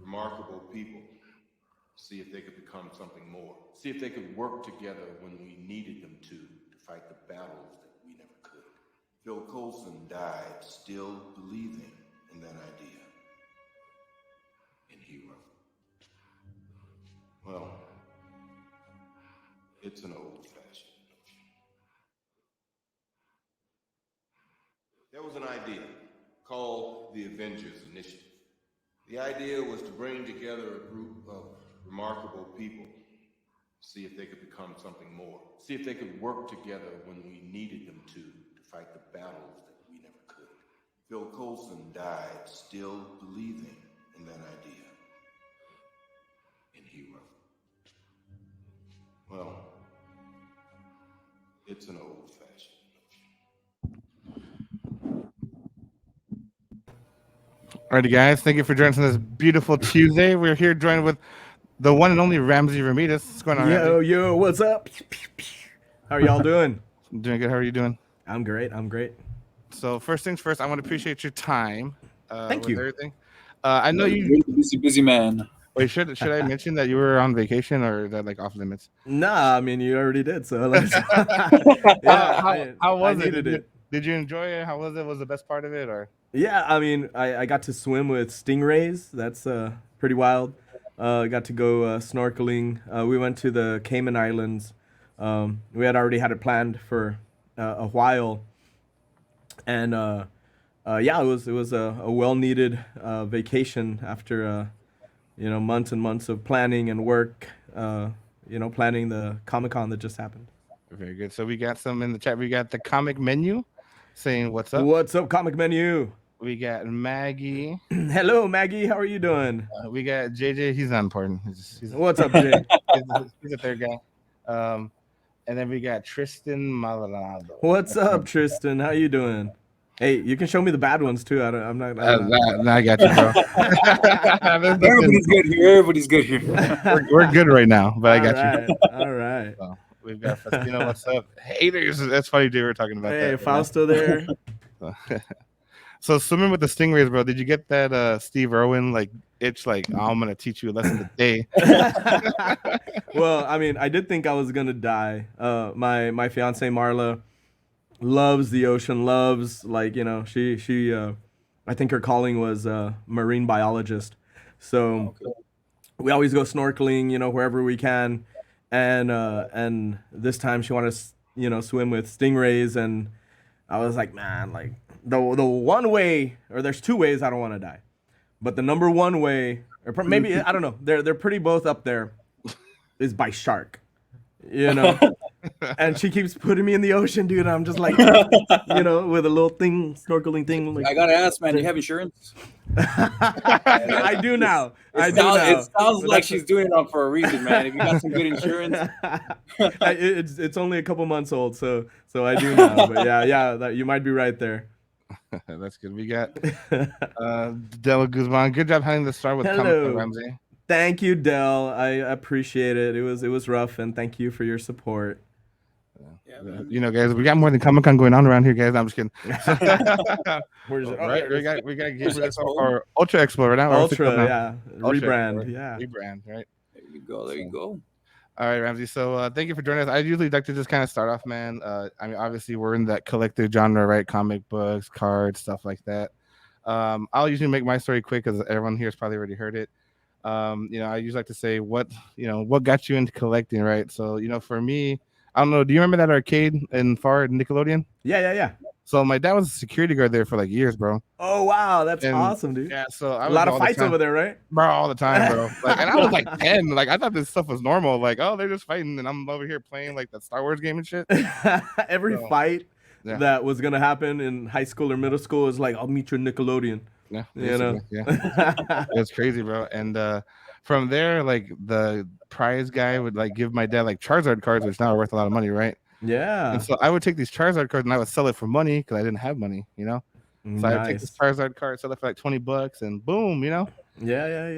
remarkable people, see if they could become something more, see if they could work together when we needed them to fight the battles that we never could. Phil Coulson died still believing in that idea, in hero. Well, it's an old-fashioned notion. There was an idea called the Avengers Initiative. The idea was to bring together a group of remarkable people, see if they could become something more, see if they could work together when we needed them to fight the battles that we never could. Phil Coulson died still believing in that idea, in hero. Well, it's an old-fashioned notion. Alrighty, guys. Thank you for joining us on this beautiful Tuesday. We're here joined with the one and only Ramsey Ramirez. What's going on, Ramsey? Yo, what's up? How are y'all doing? Doing good. How are you doing? I'm great. So first things first, I want to appreciate your time. Thank you. Everything. I know you. Busy man. Wait, should I mention that you were on vacation, or is that like off limits? Nah, I mean you already did. So how was it? Did you enjoy it? How was it? Was the best part of it, or? Yeah, I mean I got to swim with stingrays. That's pretty wild. Got to go snorkeling. We went to the Cayman Islands. We had already had it planned for a while, and yeah, it was a well needed vacation after months and months of planning and work. Planning the Comic-Con that just happened. Very good. So we got some in the chat. We got the comic menu saying what's up. What's up, comic menu? We got Maggie. Hello, Maggie. How are you doing? We got JJ. He's not important. What's up, Jay? he's a third guy. And then we got Tristan Maldonado. What's up, Tristan? How you doing? Hey, you can show me the bad ones too. I'm not. I got you, bro. Everybody's good here. We're good right now, but I got you. All right. So we've got Faustino. What's up? Haters. That's funny, dude. We're talking about that. Hey, Fausto there. So swimming with the stingrays, bro. Did you get that Steve Irwin itch? I'm gonna teach you a lesson today. Well, I mean, I did think I was gonna die. My fiance Marla loves the ocean. Loves she I think her calling was marine biologist. So we always go snorkeling, wherever we can, and this time she wanted to swim with stingrays, and I was like, man, the one way, or there's two ways I don't want to die, but the number one way, or maybe I don't know, they're pretty both up there, is by shark, and she keeps putting me in the ocean, dude. And I'm just like, with a little thing, snorkeling thing. I gotta ask, man, do you have insurance? I do now. It sounds like she's doing it for a reason, man. If you got some good insurance, it's only a couple months old, so I do now. But yeah, you might be right there. That's good. We got Del Guzman. Good job having the start with Comic Ramsey. Thank you, Del. I appreciate it. It was rough, and thank you for your support. Yeah, guys, we got more than Comic-Con going on around here, guys. No, I'm just kidding. Where's it? Right, we got our Ultra Expo right now. Ultra, rebrand, rebrand, right? There you go. All right, Ramsey. So thank you for joining us. I usually like to just kind of start off, man. I mean, obviously we're in that collector genre, right? Comic books, cards, stuff like that. I'll usually make my story quick because everyone here has probably already heard it. I usually like to say what got you into collecting, right? So, for me, I don't know. Do you remember that arcade in Far Nickelodeon? Yeah. So my dad was a security guard there for years, bro. Oh wow, that's awesome, dude. Yeah, so a lot of fights over there, right? Bro, all the time, bro. And I was 10. I thought this stuff was normal. They're just fighting, and I'm over here playing that Star Wars game and shit. Every fight that was gonna happen in high school or middle school is I'll meet you in Nickelodeon. Yeah, yeah. That's crazy, bro. And from there, the prize guy would give my dad Charizard cards, which now are worth a lot of money, right? Yeah. And so I would take these Charizard cards and I would sell it for money because I didn't have money, So I would take this Charizard card, sell it for $20, and boom, Yeah.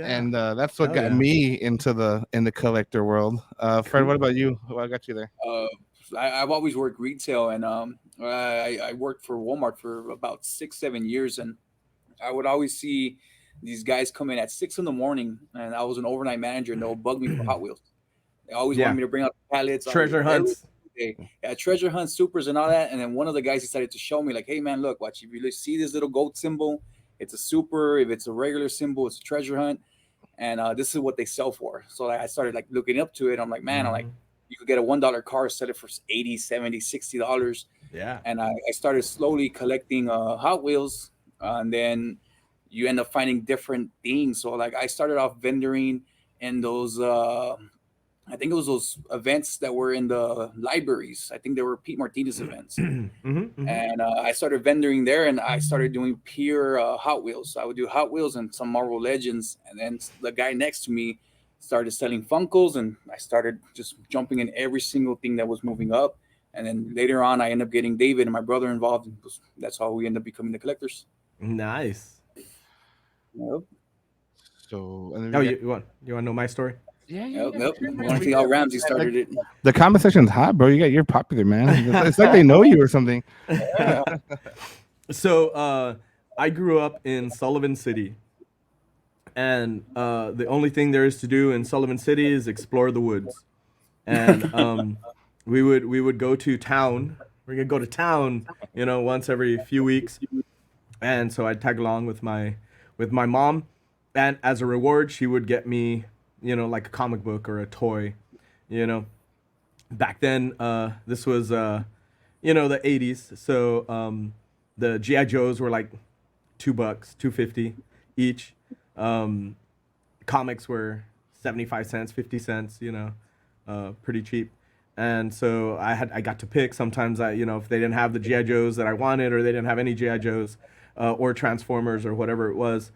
And that's what got me into the collector world. Fred, what about you? What got you there? I've always worked retail, and I worked for Walmart for about 6-7 years, and I would always see these guys come in at 6 a.m, and I was an overnight manager, and they'll bug me for Hot Wheels. They always Yeah. wanted me to bring out the pallets. Treasure hunts. Yeah, treasure hunt, supers, and all that. And then one of the guys decided to show me, like, hey man, look, watch, if you see this little goat symbol, it's a super. If it's a regular symbol, it's a treasure hunt. And this is what they sell for. So like, I started like looking up to it. I'm like, man, I'm like, you could get a $1 car, sell it for $80, $70, $60. Yeah. And I started slowly collecting Hot Wheels, and then you end up finding different things. So like I started off vendoring in those I think it was those events that were in the libraries. I think they were Pete Martinez events. And I started vendoring there, and I started doing pure Hot Wheels. So I would do Hot Wheels and some Marvel Legends. And then the guy next to me started selling Funkos, and I started just jumping in every single thing that was moving up. And then later on, I ended up getting David and my brother involved. And that's how we ended up becoming the collectors. Nice. Yep. So, and then Oh, we got- you want to know my story? yeah. Yep. I want to see how Ramsey started it. The comment section's hot, bro. You're popular, man. It's like they know you or something. So I grew up in Sullivan City, and the only thing there is to do in Sullivan City is explore the woods. And we would go to town. We're gonna go to town, once every few weeks. And so I'd tag along with my mom, and as a reward, she would get me, like a comic book or a toy, Back then, this was the 80s, so the GI Joes were like $2, $2.50 each. Comics were 75 cents, 50 cents, pretty cheap. And so I got to pick. Sometimes if they didn't have the GI Joes that I wanted, or they didn't have any GI Joes, or Transformers or whatever it was,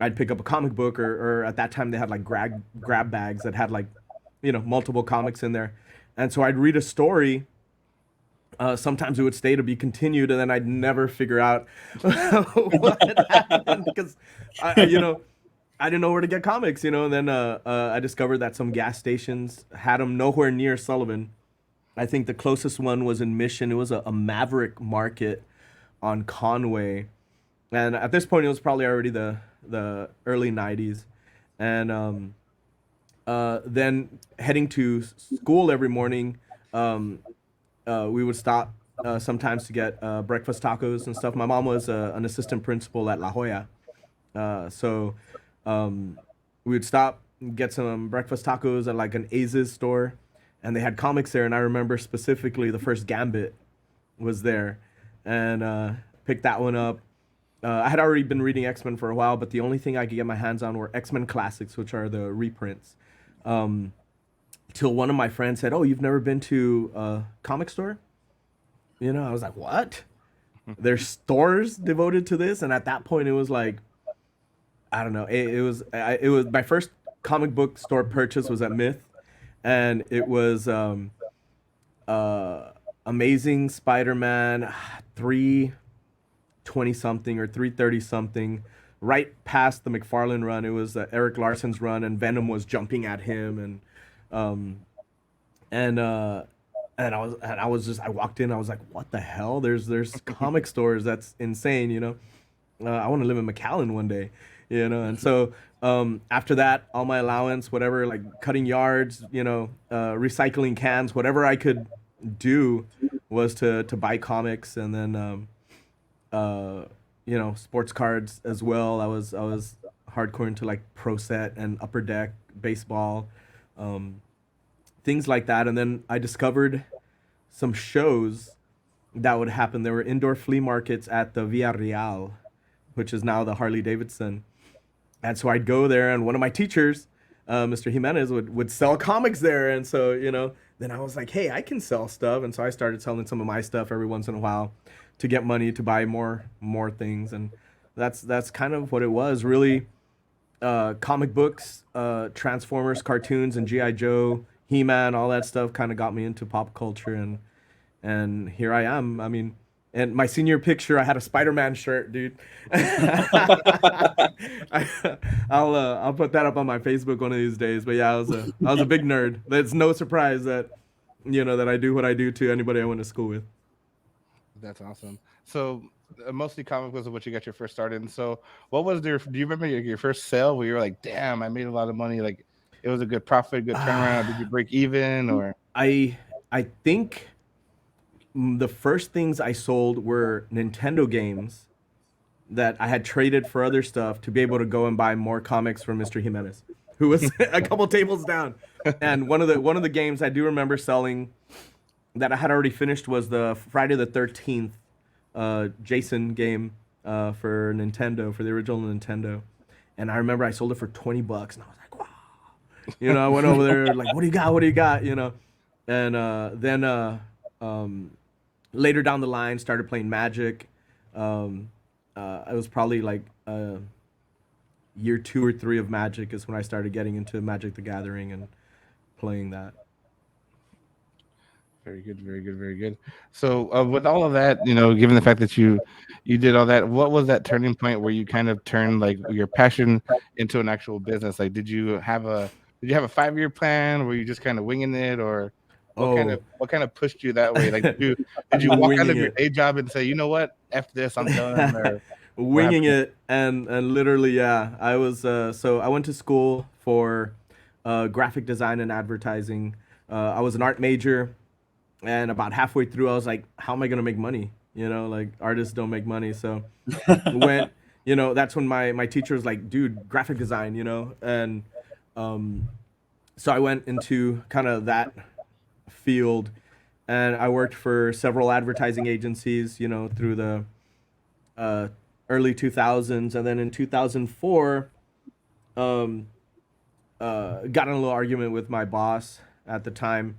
I'd pick up a comic book, or at that time they had like grab bags that had like, multiple comics in there. And so I'd read a story. Sometimes it would stay to be continued, and then I'd never figure out what had happened, because I didn't know where to get comics, And then I discovered that some gas stations had them nowhere near Sullivan. I think the closest one was in Mission. It was a Maverick Market on Conway, and at this point it was probably already the early 90s. And then heading to school every morning, we would stop sometimes to get breakfast tacos and stuff. My mom was an assistant principal at La Jolla, so we would stop and get some breakfast tacos at like an Aces store, and they had comics there. And I remember specifically the first Gambit was there, and picked that one up. I had already been reading X-Men for a while, but the only thing I could get my hands on were X-Men Classics, which are the reprints. Till one of my friends said, "Oh, you've never been to a comic store?" I was like, "What? There's stores devoted to this?" And at that point, it was like, I don't know. It was my first comic book store purchase was at Myth, and it was Amazing Spider-Man 320 something or 330 something. Right past the McFarlane run, it was Eric Larson's run, and Venom was jumping at him, and I walked in, I was like, what the hell? There's comic stores. That's insane, I want to live in McAllen one day, And so after that, all my allowance, whatever, like cutting yards, recycling cans, whatever I could do was to buy comics. And then sports cards as well. I was hardcore into like Pro Set and Upper Deck baseball, things like that. And then I discovered some shows that would happen. There were indoor flea markets at the Villarreal, which is now the Harley Davidson. And so I'd go there, and one of my teachers, Mr. Jimenez, would sell comics there. And so, then I was like, hey, I can sell stuff. And so I started selling some of my stuff every once in a while to get money to buy more things. And that's kind of what it was, really. Comic books, Transformers, cartoons, and G.I. Joe, He-Man, all that stuff kind of got me into pop culture, and here I am. I mean, and my senior picture, I had a Spider-Man shirt, dude. I'll put that up on my Facebook one of these days. But yeah, I was a big nerd. It's no surprise that that I do what I do to anybody I went to school with. That's awesome. So mostly comic books is what you got your first start in. So, what was your? Do you remember your first sale where you were like, "Damn, I made a lot of money." Like, it was a good profit, good turnaround. Did you break even or? I I think the first things I sold were Nintendo games that I had traded for other stuff to be able to go and buy more comics from Mr. Jimenez, who was a couple tables down. And one of the games I do remember selling that I had already finished was the Friday the 13th Jason game for Nintendo, for the original Nintendo. And I remember I sold it for $20 and I was like, wow. I went over there like, what do you got? What do you got? And then later down the line started playing Magic. It was probably like year 2 or 3 of Magic is when I started getting into Magic the Gathering and playing that. Very good, very good, very good. So, with all of that, given the fact that you did all that, what was that turning point where you kind of turned like your passion into an actual business? Like, did you have a 5-year plan? Were you just kind of winging it, or Oh, what kind of pushed you that way? Like, did you walk out winging of your it. day job and say, you know what, f this, I'm done, or what Winging happened? it and literally, yeah. I was so I went to school for graphic design and advertising. I was an art major, and about halfway through, I was like, "How am I gonna make money?" Like artists don't make money. So went, that's when my teacher was like, "Dude, graphic design," and um, so I went into kind of that field, and I worked for several advertising agencies, through the uh, early 2000s, and then in 2004, um, got in a little argument with my boss at the time,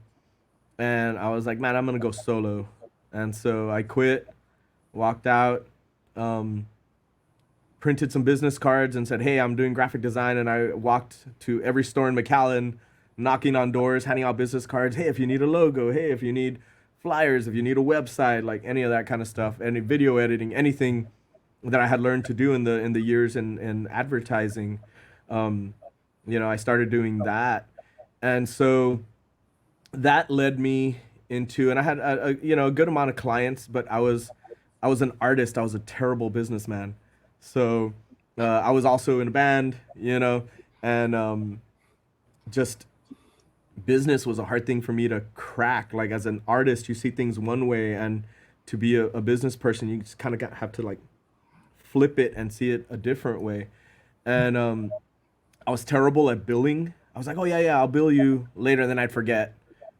and I was like, man, I'm gonna go solo, and so I quit, walked out, um, printed some business cards, and said, hey, I'm doing graphic design, and I walked to every store in McAllen, knocking on doors, handing out business cards. Hey, if you need a logo, hey, if you need flyers, if you need a website, like any of that kind of stuff, any video editing, anything that I had learned to do in the years in advertising. Um, I started doing that, and so that led me into, and I had a good amount of clients, but I was an artist. I was a terrible businessman, so I was also in a band, and just business was a hard thing for me to crack. Like as an artist, you see things one way, and to be a business person, you just kind of have to like flip it and see it a different way. And I was terrible at billing. I was like, oh yeah, yeah, I'll bill you later, and then I'd forget,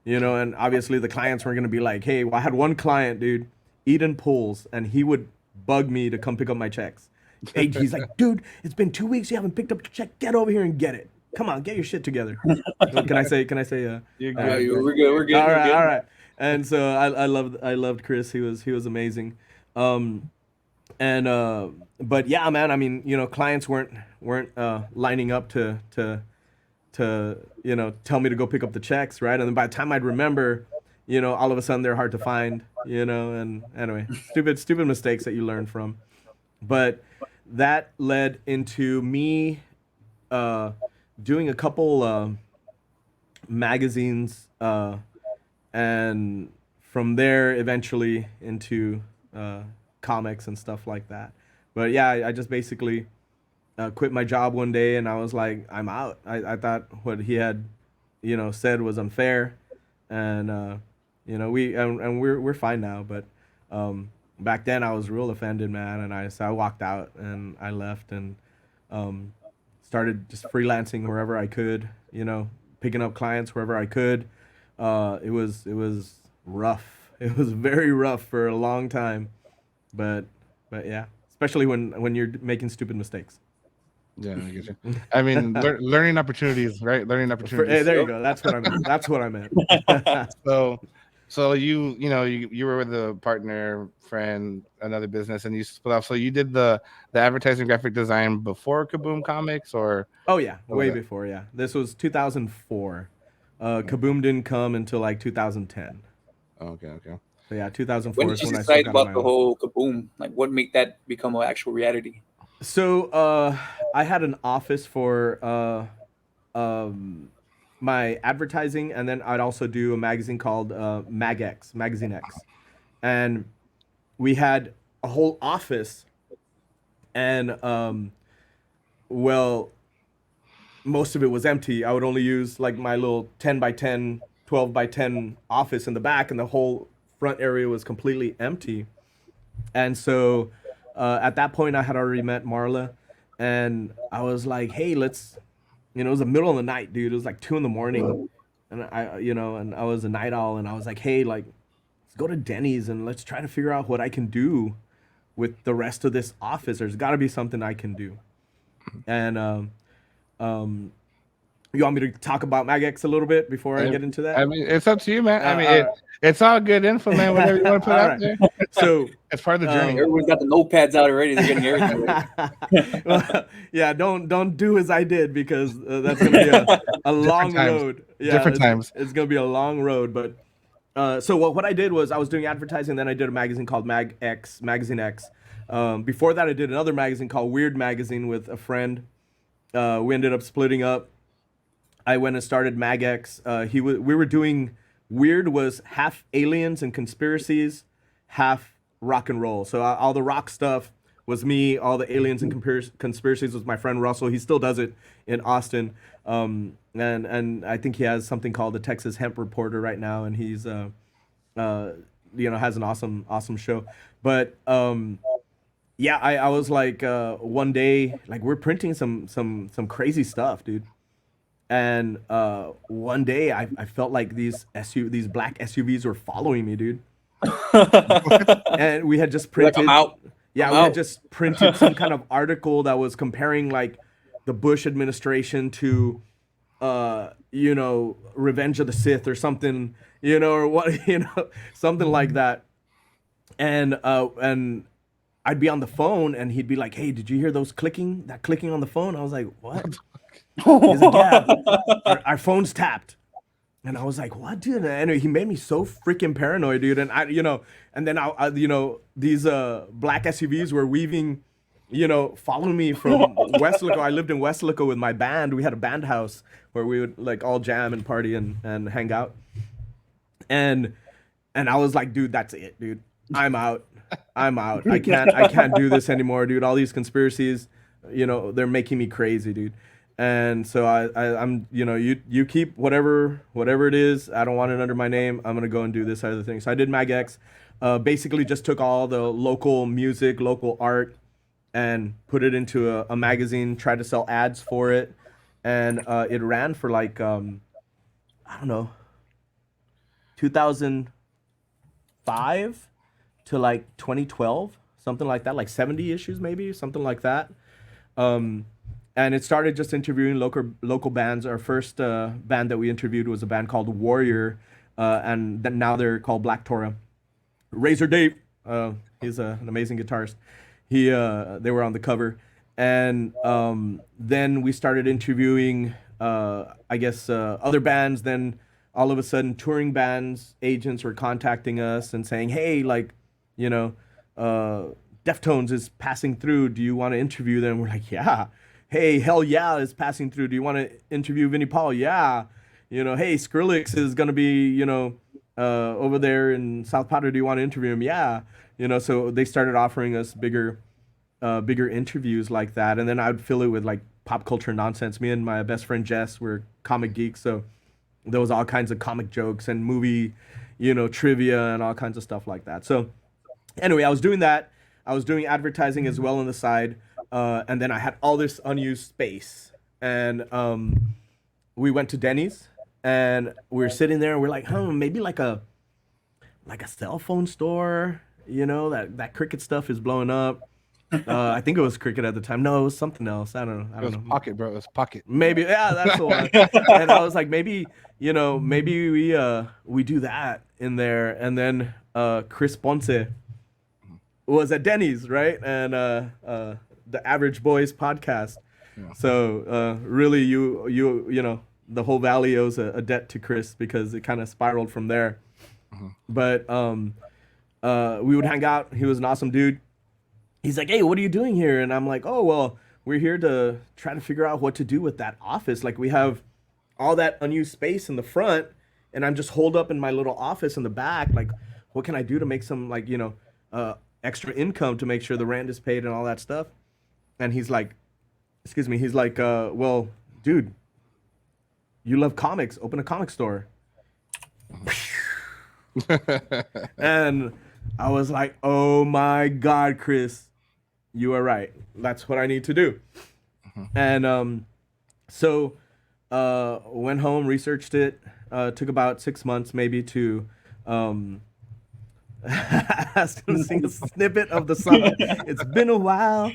And obviously the clients were gonna be like, hey, well, I had one client, dude, Eden Pools, and he would bug me to come pick up my checks. Hey, he's like, dude, it's been 2 weeks, you haven't picked up your check. Get over here and get it. Come on, get your shit together. Oh, can I say? Can I say? You're Uh, good, bro. We're good. We're good. all We're right, good. all right. And so I loved Chris. He was amazing. Um, and but yeah, man. I mean, clients weren't lining up to tell me to go pick up the checks, right? And then by the time I'd remember, all of a sudden they're hard to find, And anyway, stupid mistakes that you learn from. But that led into me uh, doing a couple magazines, and from there eventually into comics and stuff like that. But yeah, I just basically quit my job one day, and I was like, I'm out. I thought what he had, said was unfair, and we're fine now. But back then I was real offended, man, and I walked out and I left and um, started just freelancing wherever I could, picking up clients wherever I could. It was rough. It was very rough for a long time, but yeah, especially when you're making stupid mistakes. Yeah, I get you. I mean, learning opportunities, right? Learning Hey, opportunities. there you go. That's what I meant. That's what I meant. So, you were with a partner, friend, another business, and you split off. So you did the advertising graphic design before Kaboom Comics, or Oh yeah, what was way that? before. Yeah, this was 2004. Kaboom didn't come until like 2010. Oh, okay, okay. So yeah, When 2004 did is you when I spoke decide out on about my the own. whole Kaboom? Like, what made that become an actual reality? So I had an office for um, my advertising, and then I'd also do a magazine called Magazine X, and we had a whole office, and well, most of it was empty. I would only use like my little 10 by 10, 12 by 10 office in the back, and the whole front area was completely empty. And so at that point, I had already met Marla, and I was like, hey, let's, it was the middle of the night, dude. It was like 2 a.m. And and I was a night owl, and I was like, hey, like, let's go to Denny's and let's try to figure out what I can do with the rest of this office. There's got to be something I can do. And you want me to talk about MagX a little bit before I get into that? I mean, it's up to you, man. I mean, it's all good info, man. Whatever you want to put out there. So it's part of the journey. Everyone's got the notepads out already. They're getting everything ready. Well, yeah, don't do as I did, because that's gonna be a long road. Yeah, different times. It's gonna be a long road. But so what I did was I was doing advertising. Then I did a magazine called Magazine X. Before that, I did another magazine called Weird Magazine with a friend. We ended up splitting up. I went and started MagX. We were doing Weird was half aliens and conspiracies, half rock and roll. So all the rock stuff was me. All the aliens and conspiracies was my friend Russell. He still does it in Austin. And I think he has something called the Texas Hemp Reporter right now, and he's has an awesome show. But yeah, I was like one day, like, we're printing some crazy stuff, dude. And one day I felt like these black SUVs were following me, dude. And we had just printed. Like, I'm out. Yeah, we had just printed some kind of article that was comparing like the Bush administration to, Revenge of the Sith or something, or what, something like that. And I'd be on the phone and he'd be like, "Hey, did you hear that clicking on the phone?" I was like, "What?" He's like, "Yeah, our phone's tapped." And I was like, "What, dude?" And he made me so freaking paranoid, dude. And and then these black SUVs were weaving, following me from Weslaco. I lived in Weslaco with my band. We had a band house where we would like all jam and party and hang out. And I was like, "Dude, that's it, dude. I'm out. I can't do this anymore, dude. All these conspiracies, they're making me crazy, dude." And so I'm you keep whatever it is. I don't want it under my name. I'm gonna go and do this other thing. So I did MagX. Basically just took all the local music, local art, and put it into a magazine. Tried to sell ads for it, and it ran for like I don't know, 2005 to like 2012, something like that, like 70 issues maybe, something like that. And it started just interviewing local bands. Our first band that we interviewed was a band called Warrior, and then now they're called Black Torah. Razor Dave, he's an amazing guitarist. They were on the cover, and then we started interviewing, other bands. Then all of a sudden, touring bands agents were contacting us and saying, "Hey, like, Deftones is passing through. Do you want to interview them?" We're like, "Yeah." "Hey, Hell Yeah is passing through. Do you want to interview Vinnie Paul?" "Yeah." "Hey, Skrillex is going to be, over there in South Padre. Do you want to interview him?" "Yeah." So they started offering us bigger interviews like that. And then I would fill it with like pop culture nonsense. Me and my best friend Jess were comic geeks. So there was all kinds of comic jokes and movie, trivia and all kinds of stuff like that. So anyway, I was doing that. I was doing advertising as well on the side. And then I had all this unused space, and we went to Denny's, and we were sitting there, and we're like, maybe like a cell phone store, that Cricket stuff is blowing up. I think it was Cricket at the time. No, it was something else. I don't know. It was Pocket, bro. It was Pocket. Maybe, yeah, that's the one. And I was like, maybe we do that in there. And then Chris Ponce was at Denny's, right? And the Average Boys podcast. Yeah. So really, the whole valley owes a debt to Chris, because it kind of spiraled from there. Mm-hmm. But we would hang out. He was an awesome dude. He's like, "Hey, what are you doing here?" And I'm like, "Oh, well, we're here to try to figure out what to do with that office. Like, we have all that unused space in the front, and I'm just holed up in my little office in the back. Like, what can I do to make some, like, extra income to make sure the rent is paid and all that stuff. And he's like, well, dude, you love comics, open a comic store. And I was like, oh my God, Chris, you are right. That's what I need to do. And so went home, researched it. Took about 6 months maybe to ask him to sing a snippet of the song. It's been a while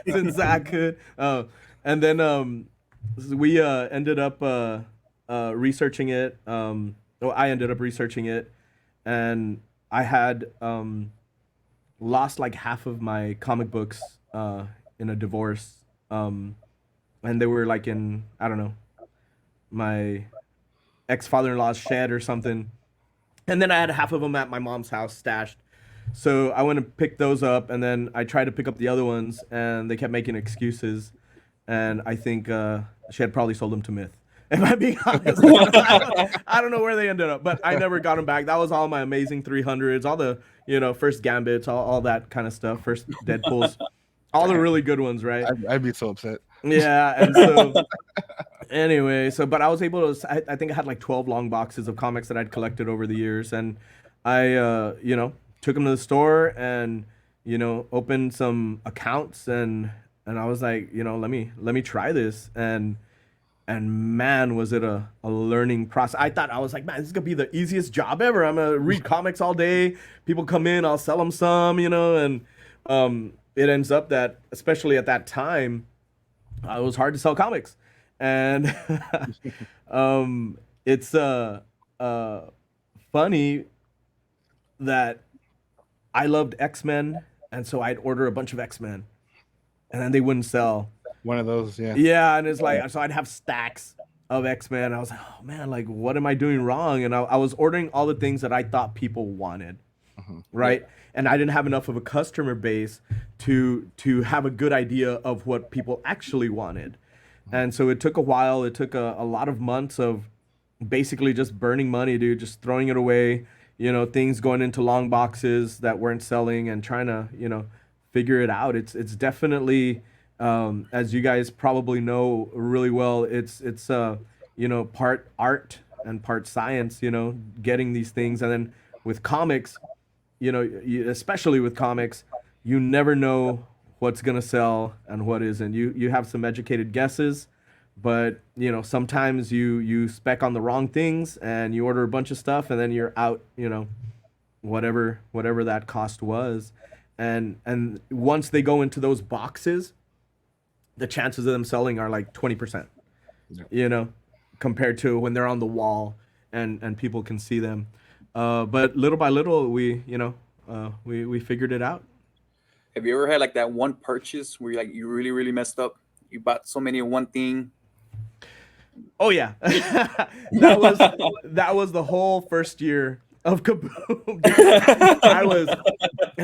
since I could. And then we ended up researching it. I ended up researching it, and I had lost like half of my comic books in a divorce, and they were like in, I don't know, my ex-father-in-law's shed or something. And then I had half of them at my mom's house stashed. So I went and picked those up, and then I tried to pick up the other ones, and they kept making excuses. And I think she had probably sold them to Myth. If I'm being honest, I don't know where they ended up, but I never got them back. That was all my Amazing 300s, all the, first Gambits, all that kind of stuff, first Deadpools, all the really good ones, right? I'd be so upset. Yeah, and so anyway, but I was able to, I think I had like 12 long boxes of comics that I'd collected over the years, and I, took them to the store and, opened some accounts, and I was like, let me try this, and man, was it a learning process. I thought, I was like, man, this is gonna be the easiest job ever. I'm gonna read comics all day. People come in, I'll sell them some, and it ends up that, especially at that time, it was hard to sell comics. And it's funny that I loved X-Men, and so I'd order a bunch of X-Men, and then they wouldn't sell. One of those, yeah. Yeah, and it's like, so I'd have stacks of X-Men. I was like, oh man, like, what am I doing wrong? And I was ordering all the things that I thought people wanted, right? And I didn't have enough of a customer base to have a good idea of what people actually wanted. And so it took a while. It took a lot of months of basically just burning money, dude, just throwing it away, things going into long boxes that weren't selling, and trying to, figure it out. It's definitely, as you guys probably know really well, it's part art and part science, getting these things. And then with comics, especially with comics, you never know what's gonna sell and what isn't. You have some educated guesses, but sometimes you spec on the wrong things, and you order a bunch of stuff, and then you're out, whatever that cost was. And once they go into those boxes, the chances of them selling are like 20%, compared to when they're on the wall and people can see them. But little by little, we figured it out. Have you ever had like that one purchase where you really, really messed up? You bought so many of one thing. Oh yeah, that was the whole first year of Kaboom.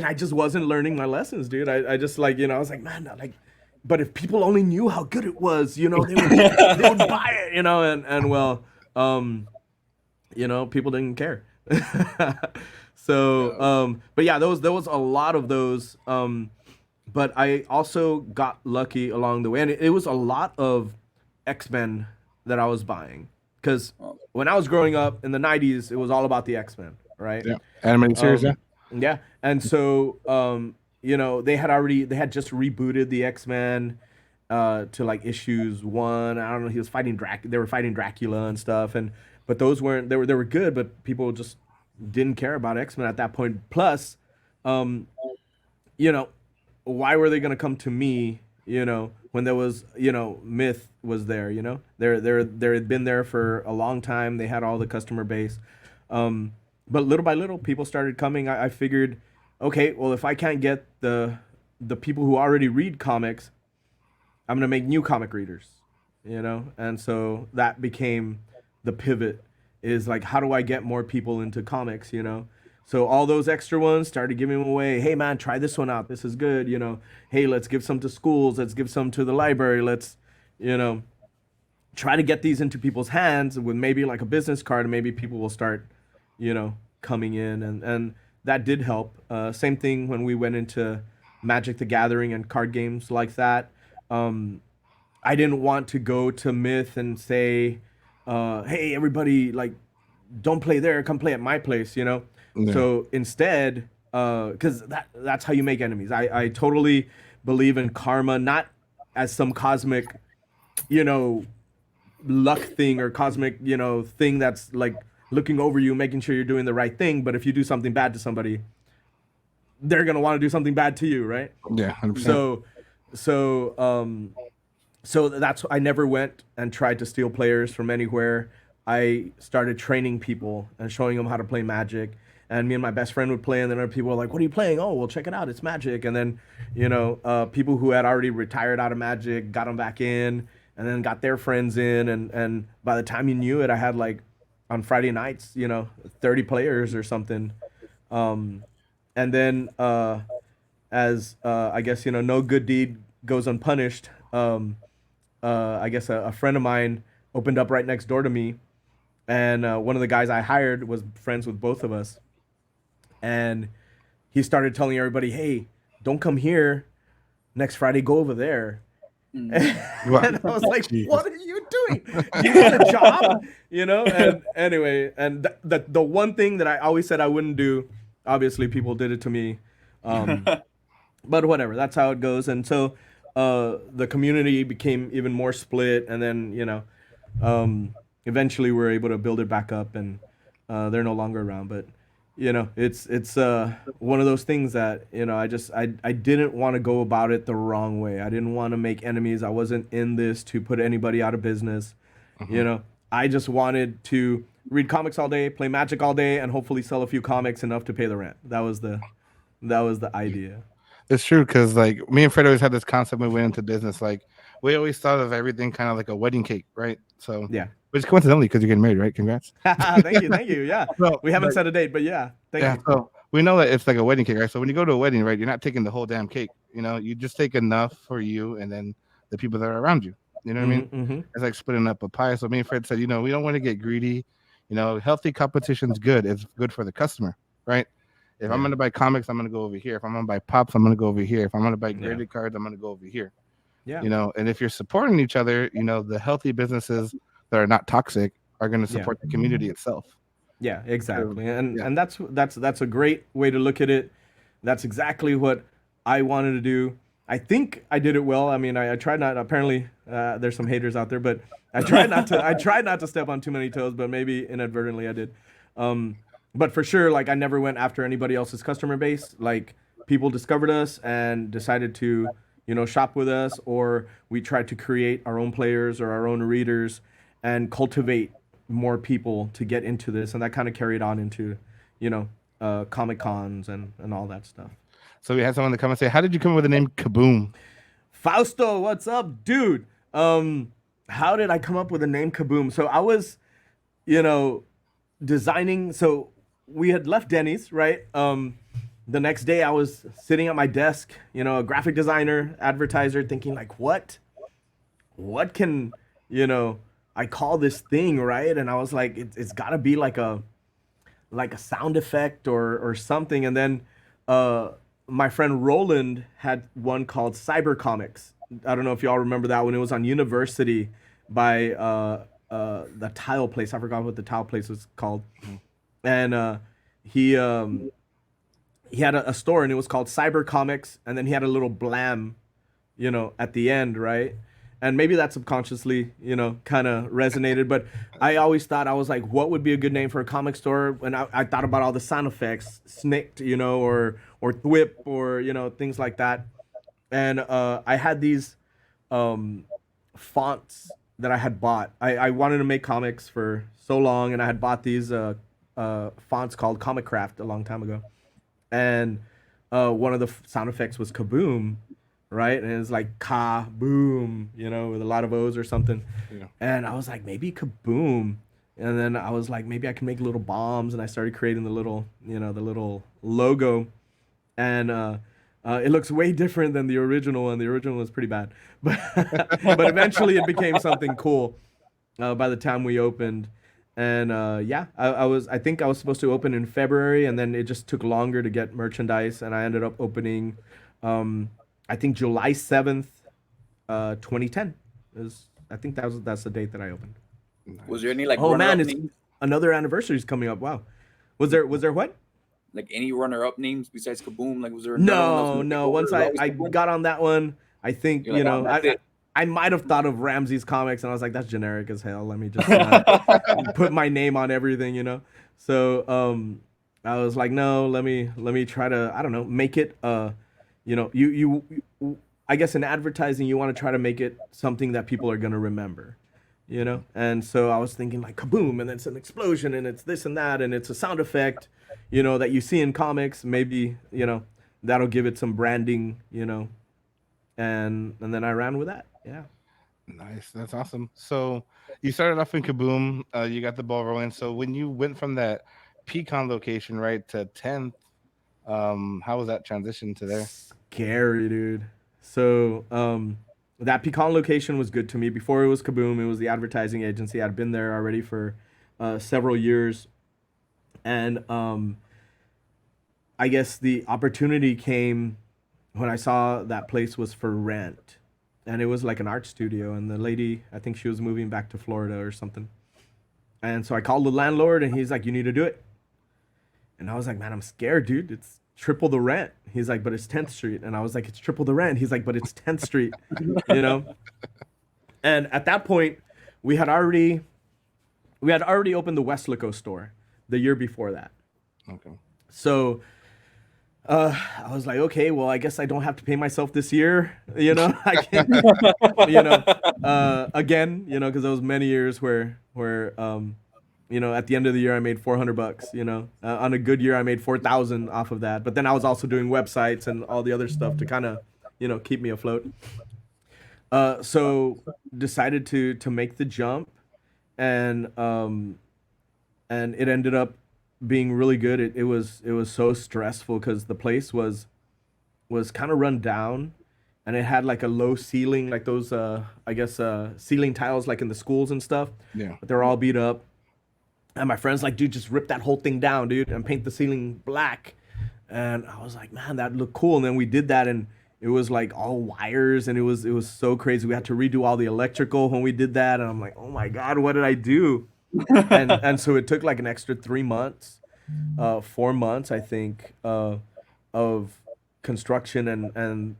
I just wasn't learning my lessons, dude. I just I was like, man, but if people only knew how good it was, they would buy it, and people didn't care. So, but yeah, there was a lot of those. But I also got lucky along the way, and it was a lot of X-Men that I was buying, because when I was growing up in the 90s, it was all about the X-Men, right? Yeah, animated series, yeah. Yeah, and so they had just rebooted the X-Men to like issues 1. I don't know. He was fighting They were fighting Dracula and stuff, but those weren't. They were good, but people just didn't care about X-Men at that point. Plus, why were they gonna come to me? When there was, Myth was there. They had been there for a long time. They had all the customer base. But little by little, people started coming. I figured, okay, well, if I can't get the people who already read comics, I'm gonna make new comic readers, And so that became the pivot. Is like, how do I get more people into comics? So all those extra ones started giving them away. Hey man, try this one out. This is good. Hey, let's give some to schools. Let's give some to the library. Let's, try to get these into people's hands with maybe like a business card, and maybe people will start, coming in. And that did help. Same thing when we went into Magic the Gathering and card games like that. I didn't want to go to Myth and say, "Hey, everybody, like, don't play there. Come play at my place." Yeah. So instead, because that's how you make enemies. I totally believe in karma, not as some cosmic, luck thing or cosmic, thing that's like looking over you, making sure you're doing the right thing. But if you do something bad to somebody, they're gonna want to do something bad to you, right? Yeah, 100%. So that's I never went and tried to steal players from anywhere. I started training people and showing them how to play Magic. And me and my best friend would play, and then other people were like, "What are you playing?" "Oh, well, check it out. It's Magic." And then, people who had already retired out of Magic got them back in, and then got their friends in, and by the time you knew it, I had like on Friday nights, 30 players or something. And then as I guess no good deed goes unpunished. I guess a friend of mine opened up right next door to me, and one of the guys I hired was friends with both of us, and he started telling everybody, "Hey, don't come here next Friday. Go over there." And I was like, Jesus. "What are you doing? Do you want a job?" And anyway, and the one thing that I always said I wouldn't do, obviously people did it to me. But whatever, that's how it goes. And so the community became even more split, and then eventually we were able to build it back up, and they're no longer around. But it's one of those things that I didn't want to go about it the wrong way. I didn't want to make enemies. I wasn't in this to put anybody out of business. I just wanted to read comics all day, play Magic all day, and hopefully sell a few comics enough to pay the rent. That was the idea. It's true, because like me and Fred always had this concept when we went into business. Like we always thought of everything kind of like a wedding cake, right? So Yeah. which coincidentally, because you're getting married, right? Congrats. Thank you. Yeah. So, We haven't like, set a date, but yeah. Thank you. So we know that it's like a wedding cake, right? So when you go to a wedding, right, you're not taking the whole damn cake. You just take enough for you and then the people that are around you. You know what I mean? Mm-hmm. It's like splitting up a pie. So me and Fred said, we don't want to get greedy. Healthy competition's good. It's good for the customer, right? If I'm going to buy comics, I'm going to go over here. If I'm going to buy pops, I'm going to go over here. If I'm going to buy graded cards, I'm going to go over here. Yeah. And if you're supporting each other, the healthy businesses that are not toxic are going to support the community itself. Yeah, exactly. And that's a great way to look at it. That's exactly what I wanted to do. I think I did it well. I mean, I tried not. Apparently, there's some haters out there, but I tried not to. I tried not to step on too many toes, but maybe inadvertently I did. But for sure, like I never went after anybody else's customer base. Like people discovered us and decided to, shop with us, or we tried to create our own players or our own readers and cultivate more people to get into this, and that kind of carried on into, Comic Cons and all that stuff. So we had someone to come and say, "How did you come up with the name Kaboom?" Fausto, what's up, dude? How did I come up with the name Kaboom? So I was, designing. So we had left Denny's, right? The next day I was sitting at my desk, a graphic designer, advertiser, thinking like, what can, I call this thing, right? And I was like, it's got to be like a sound effect or something. And then my friend Roland had one called Cyber Comics. I don't know if y'all remember that one. It was on University by the tile place. I forgot what the tile place was called. And he had a store, and it was called Cyber Comics. And then he had a little blam, at the end, right? And maybe that subconsciously, kind of resonated. But I always thought, I was like, what would be a good name for a comic store? And I thought about all the sound effects, snicked, or thwip, or, things like that. And I had these fonts that I had bought. I wanted to make comics for so long, and I had bought these fonts called Comic Craft a long time ago. And one of the sound effects was Kaboom. Right, and it's like Kaboom, with a lot of O's or something. Yeah. And I was like, maybe Kaboom. And then I was like, maybe I can make little bombs. And I started creating the little logo. And it looks way different than the original one. The original was pretty bad, but eventually it became something cool. By the time we opened, And I think I was supposed to open in February, and then it just took longer to get merchandise, and I ended up opening, I think July 7th, 2010. I think that's the date that I opened. Was there any like Oh man, runner-up it's names? another anniversary is coming up. Wow. Was there what? Like any runner-up names besides Kaboom? Like was there another one that was No, gonna take no. over? Once It was always I Kaboom. got on that one, I think, You're like, oh, that's it. I might have thought of Ramsey's comics, and I was like, that's generic as hell. Let me just put my name on everything. So I was like, no, let me try to, I don't know, make it I guess in advertising you want to try to make it something that people are gonna remember. And so I was thinking like Kaboom, and it's an explosion, and it's this and that, and it's a sound effect, that you see in comics. Maybe that'll give it some branding, and then I ran with that. Yeah. Nice. That's awesome. So you started off in Kaboom. You got the ball rolling. So when you went from that Pecan location, right, to 10th, how was that transition to there? Scary, dude. So that Pecan location was good to me. Before it was Kaboom, it was the advertising agency. I'd been there already for several years, and I guess the opportunity came when I saw that place was for rent, and it was like an art studio, and the lady, I think she was moving back to Florida or something. And so I called the landlord, and he's like, you need to do it. And I was like, man, I'm scared, dude. It's triple the rent. He's like, but it's 10th Street. And I was like, it's triple the rent. He's like, but it's 10th Street, you know? And at that point, we had already opened the Weslaco store the year before that. Okay. So I was like, okay, well, I guess I don't have to pay myself this year. I can, again, because there was many years where at the end of the year I made $400. On a good year I made 4,000 off of that. But then I was also doing websites and all the other stuff to kind of, keep me afloat. So decided to make the jump, and it ended up being really good. It was so stressful because the place was kind of run down, and it had like a low ceiling, like those ceiling tiles like in the schools and stuff. Yeah. But they're all beat up. And my friend's like, dude, just rip that whole thing down, dude, and paint the ceiling black. And I was like, man, that looked cool. And then we did that, and it was like all wires, and it was so crazy. We had to redo all the electrical when we did that, and I'm like, oh my god, what did I do? and so it took like an extra 3 months, 4 months, I think, of construction and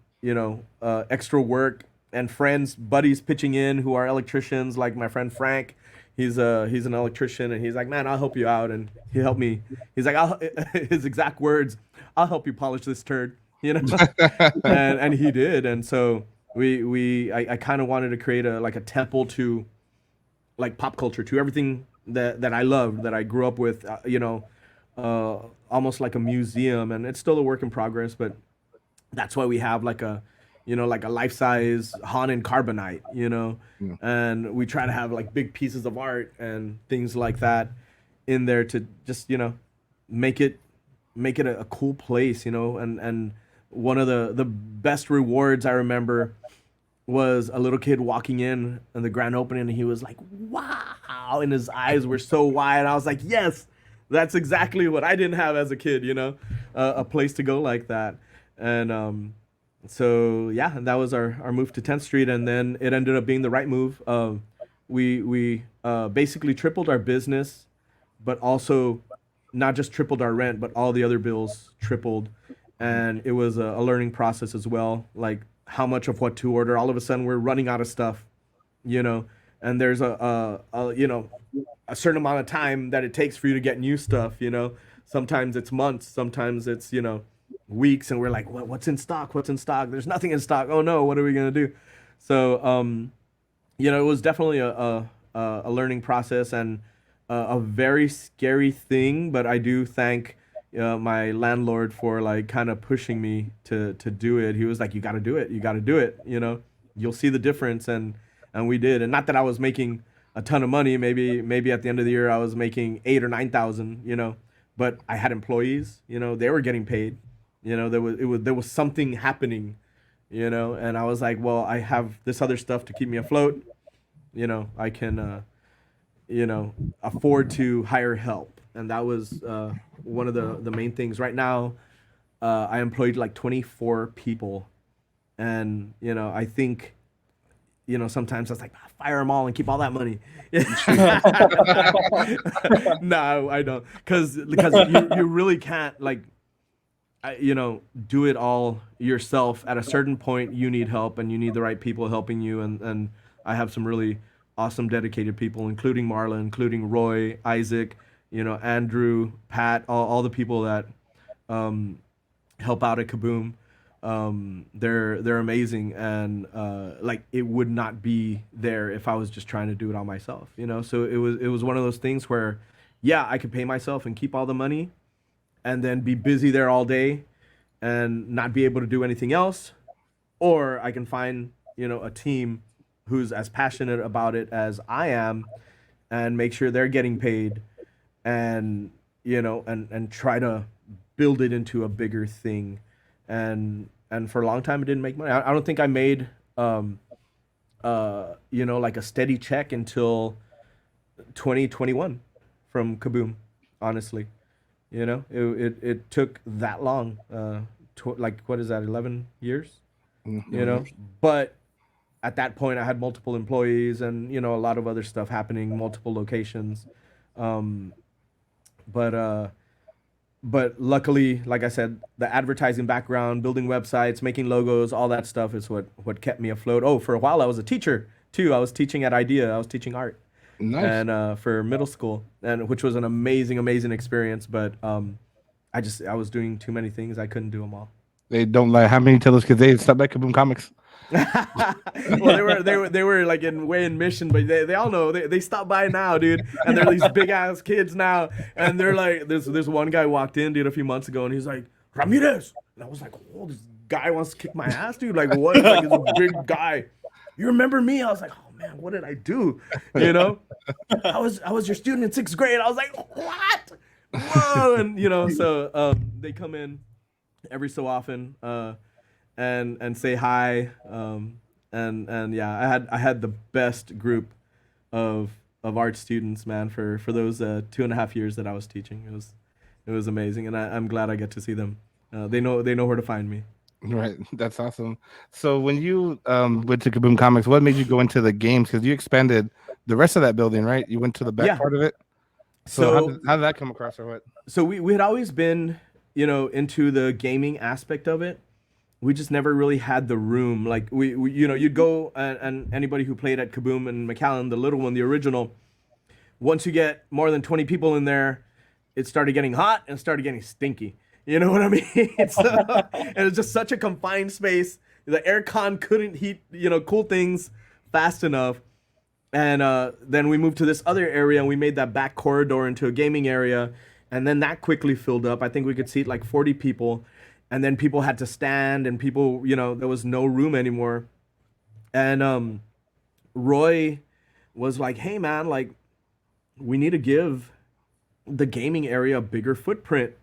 extra work, and friends, buddies pitching in who are electricians, like my friend Frank. He's an electrician, and he's like, man, I'll help you out, and he helped me. He's like, his exact words, I'll help you polish this turd, and he did. And so I kind of wanted to create a temple to like pop culture, to everything that I loved, that I grew up with, almost like a museum. And it's still a work in progress, but that's why we have like a life-size Han in carbonite, Yeah. and we try to have like big pieces of art and things like that in there to just, make it a cool place, and one of the best rewards I remember was a little kid walking in the grand opening, and he was like, wow, and his eyes were so wide. I was like, yes, that's exactly what I didn't have as a kid, a place to go like that. And so yeah, that was our move to 10th Street, and then it ended up being the right move. We basically tripled our business, but also not just tripled our rent, but all the other bills tripled. And it was a learning process as well, like how much of what to order. All of a sudden we're running out of stuff, and there's a certain amount of time that it takes for you to get new stuff. Sometimes it's months, sometimes it's weeks, and we're like, what's in stock? There's nothing in stock. Oh no, what are we gonna do? So it was definitely a learning process, and a very scary thing, but I do thank my landlord for like kind of pushing me to do it. He was like, you got to do it, you'll see the difference. And we did. And not that I was making a ton of money. Maybe at the end of the year I was making 8,000 or 9,000, but I had employees, they were getting paid. There was something happening, and I was like, well, I have this other stuff to keep me afloat. I can afford to hire help, and that was one of the main things. Right now, I employed like 24 people, and I think sometimes I was like, fire them all and keep all that money. No, I don't, because you really can't like, do it all yourself. At a certain point, you need help, and you need the right people helping you. And I have some really awesome, dedicated people, including Marla, including Roy, Isaac, Andrew, Pat, all the people that help out at Kaboom. They're amazing, and like it would not be there if I was just trying to do it all myself. So it was one of those things where, yeah, I could pay myself and keep all the money, and then be busy there all day, and not be able to do anything else, or I can find a team who's as passionate about it as I am, and make sure they're getting paid, and and try to build it into a bigger thing. And for a long time it didn't make money. I don't think I made like a steady check until 2021 from Kaboom, honestly. It took that long, like what is that, 11 years? But at that point I had multiple employees, and a lot of other stuff happening, multiple locations. But luckily, like I said, the advertising background, building websites, making logos, all that stuff is what kept me afloat. Oh, for a while I was a teacher too. I was teaching at IDEA. I was teaching art. Nice. And for middle school, and which was an amazing experience. But I was doing too many things. I couldn't do them all. They don't like how many tell those kids they stop at Kaboom Comics. Well, they were like way in Mission, but they all know they stop by now, dude. And they're these big ass kids now, and they're like, there's one guy walked in, dude, a few months ago, and he's like, Ramirez, and I was like, oh, this guy wants to kick my ass, dude. Like what? Like he's a big guy. You remember me? I was like, oh man, what did I do? I was your student in 6th grade. I was like, what? Whoa, and so they come in every so often. And say hi, and yeah, I had the best group of art students, man, for those 2.5 years that I was teaching. It was amazing, and I'm glad I get to see them. They know where to find me. Right, that's awesome. So when you went to Kaboom Comics, what made you go into the games? Because you expanded the rest of that building, right? You went to the back part of it. So how did that come across, or what? So we had always been into the gaming aspect of it. We just never really had the room. Like we you'd go, and anybody who played at Kaboom and McAllen, the little one, the original, once you get more than 20 people in there, it started getting hot and started getting stinky. You know what I mean? And it's just such a confined space. The aircon couldn't heat, cool things fast enough. And then we moved to this other area, and we made that back corridor into a gaming area. And then that quickly filled up. I think we could seat like 40 people. And then people had to stand, and people, there was no room anymore. And Roy was like, hey, man, like, we need to give the gaming area a bigger footprint.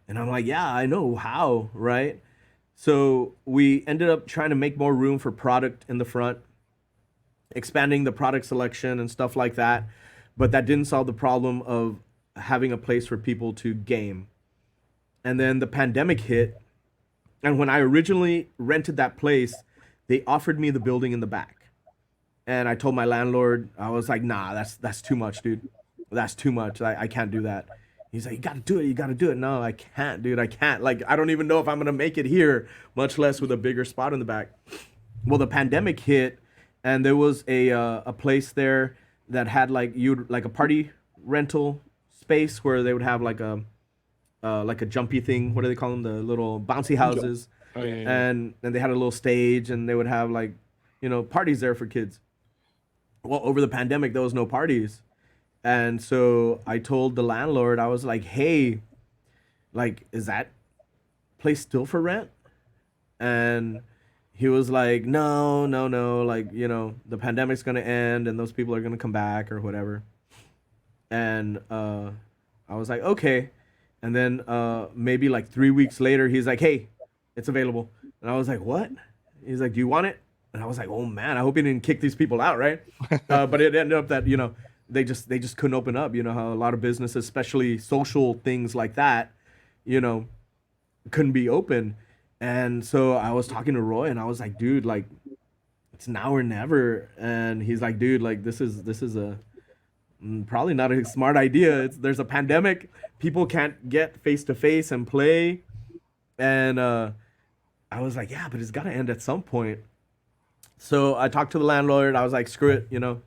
And I'm like, yeah, I know how, right? So we ended up trying to make more room for product in the front, expanding the product selection and stuff like that. But that didn't solve the problem of having a place for people to game. And then the pandemic hit, and when I originally rented that place, they offered me the building in the back. And I told my landlord, I was like, nah, that's too much, dude. That's too much. I can't do that. He's like, you gotta do it. No, I can't, dude. I can't. Like, I don't even know if I'm gonna make it here, much less with a bigger spot in the back. Well, the pandemic hit, and there was a place there that had like a party rental space where they would have like a jumpy thing. What do they call them? The little bouncy houses. Oh, yeah. And they had a little stage, and they would have like, parties there for kids. Well, over the pandemic, there was no parties. And so I told the landlord, I was like, hey, like, is that place still for rent? And he was like, no, like, the pandemic's going to end and those people are going to come back or whatever. And I was like, okay. And then maybe like 3 weeks later, he's like, hey, it's available. And I was like, what? He's like, do you want it? And I was like, oh man, I hope he didn't kick these people out, right? But it ended up that, they just couldn't open up. You know how a lot of businesses, especially social things like that, you know, couldn't be open. And so I was talking to Roy, and I was like, dude, like, it's now or never. And he's like, dude, like, this is a probably not a smart idea. There's a pandemic. People can't get face to face and play. And I was like, yeah, but it's got to end at some point. So I talked to the landlord. I was like, screw it, I'm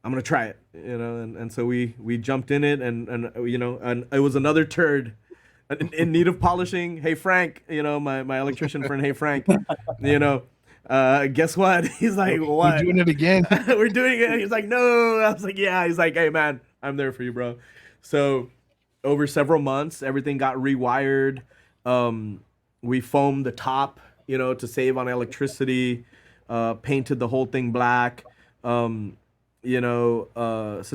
gonna try it, and so we jumped in it, and it was another turd in need of polishing. Hey Frank, my electrician friend. Hey Frank, guess what? He's like, what? We're doing it again. We're doing it. He's like, no. I was like, yeah. He's like, hey man, I'm there for you, bro. So over several months, everything got rewired. We foamed the top, to save on electricity. Painted the whole thing black. Since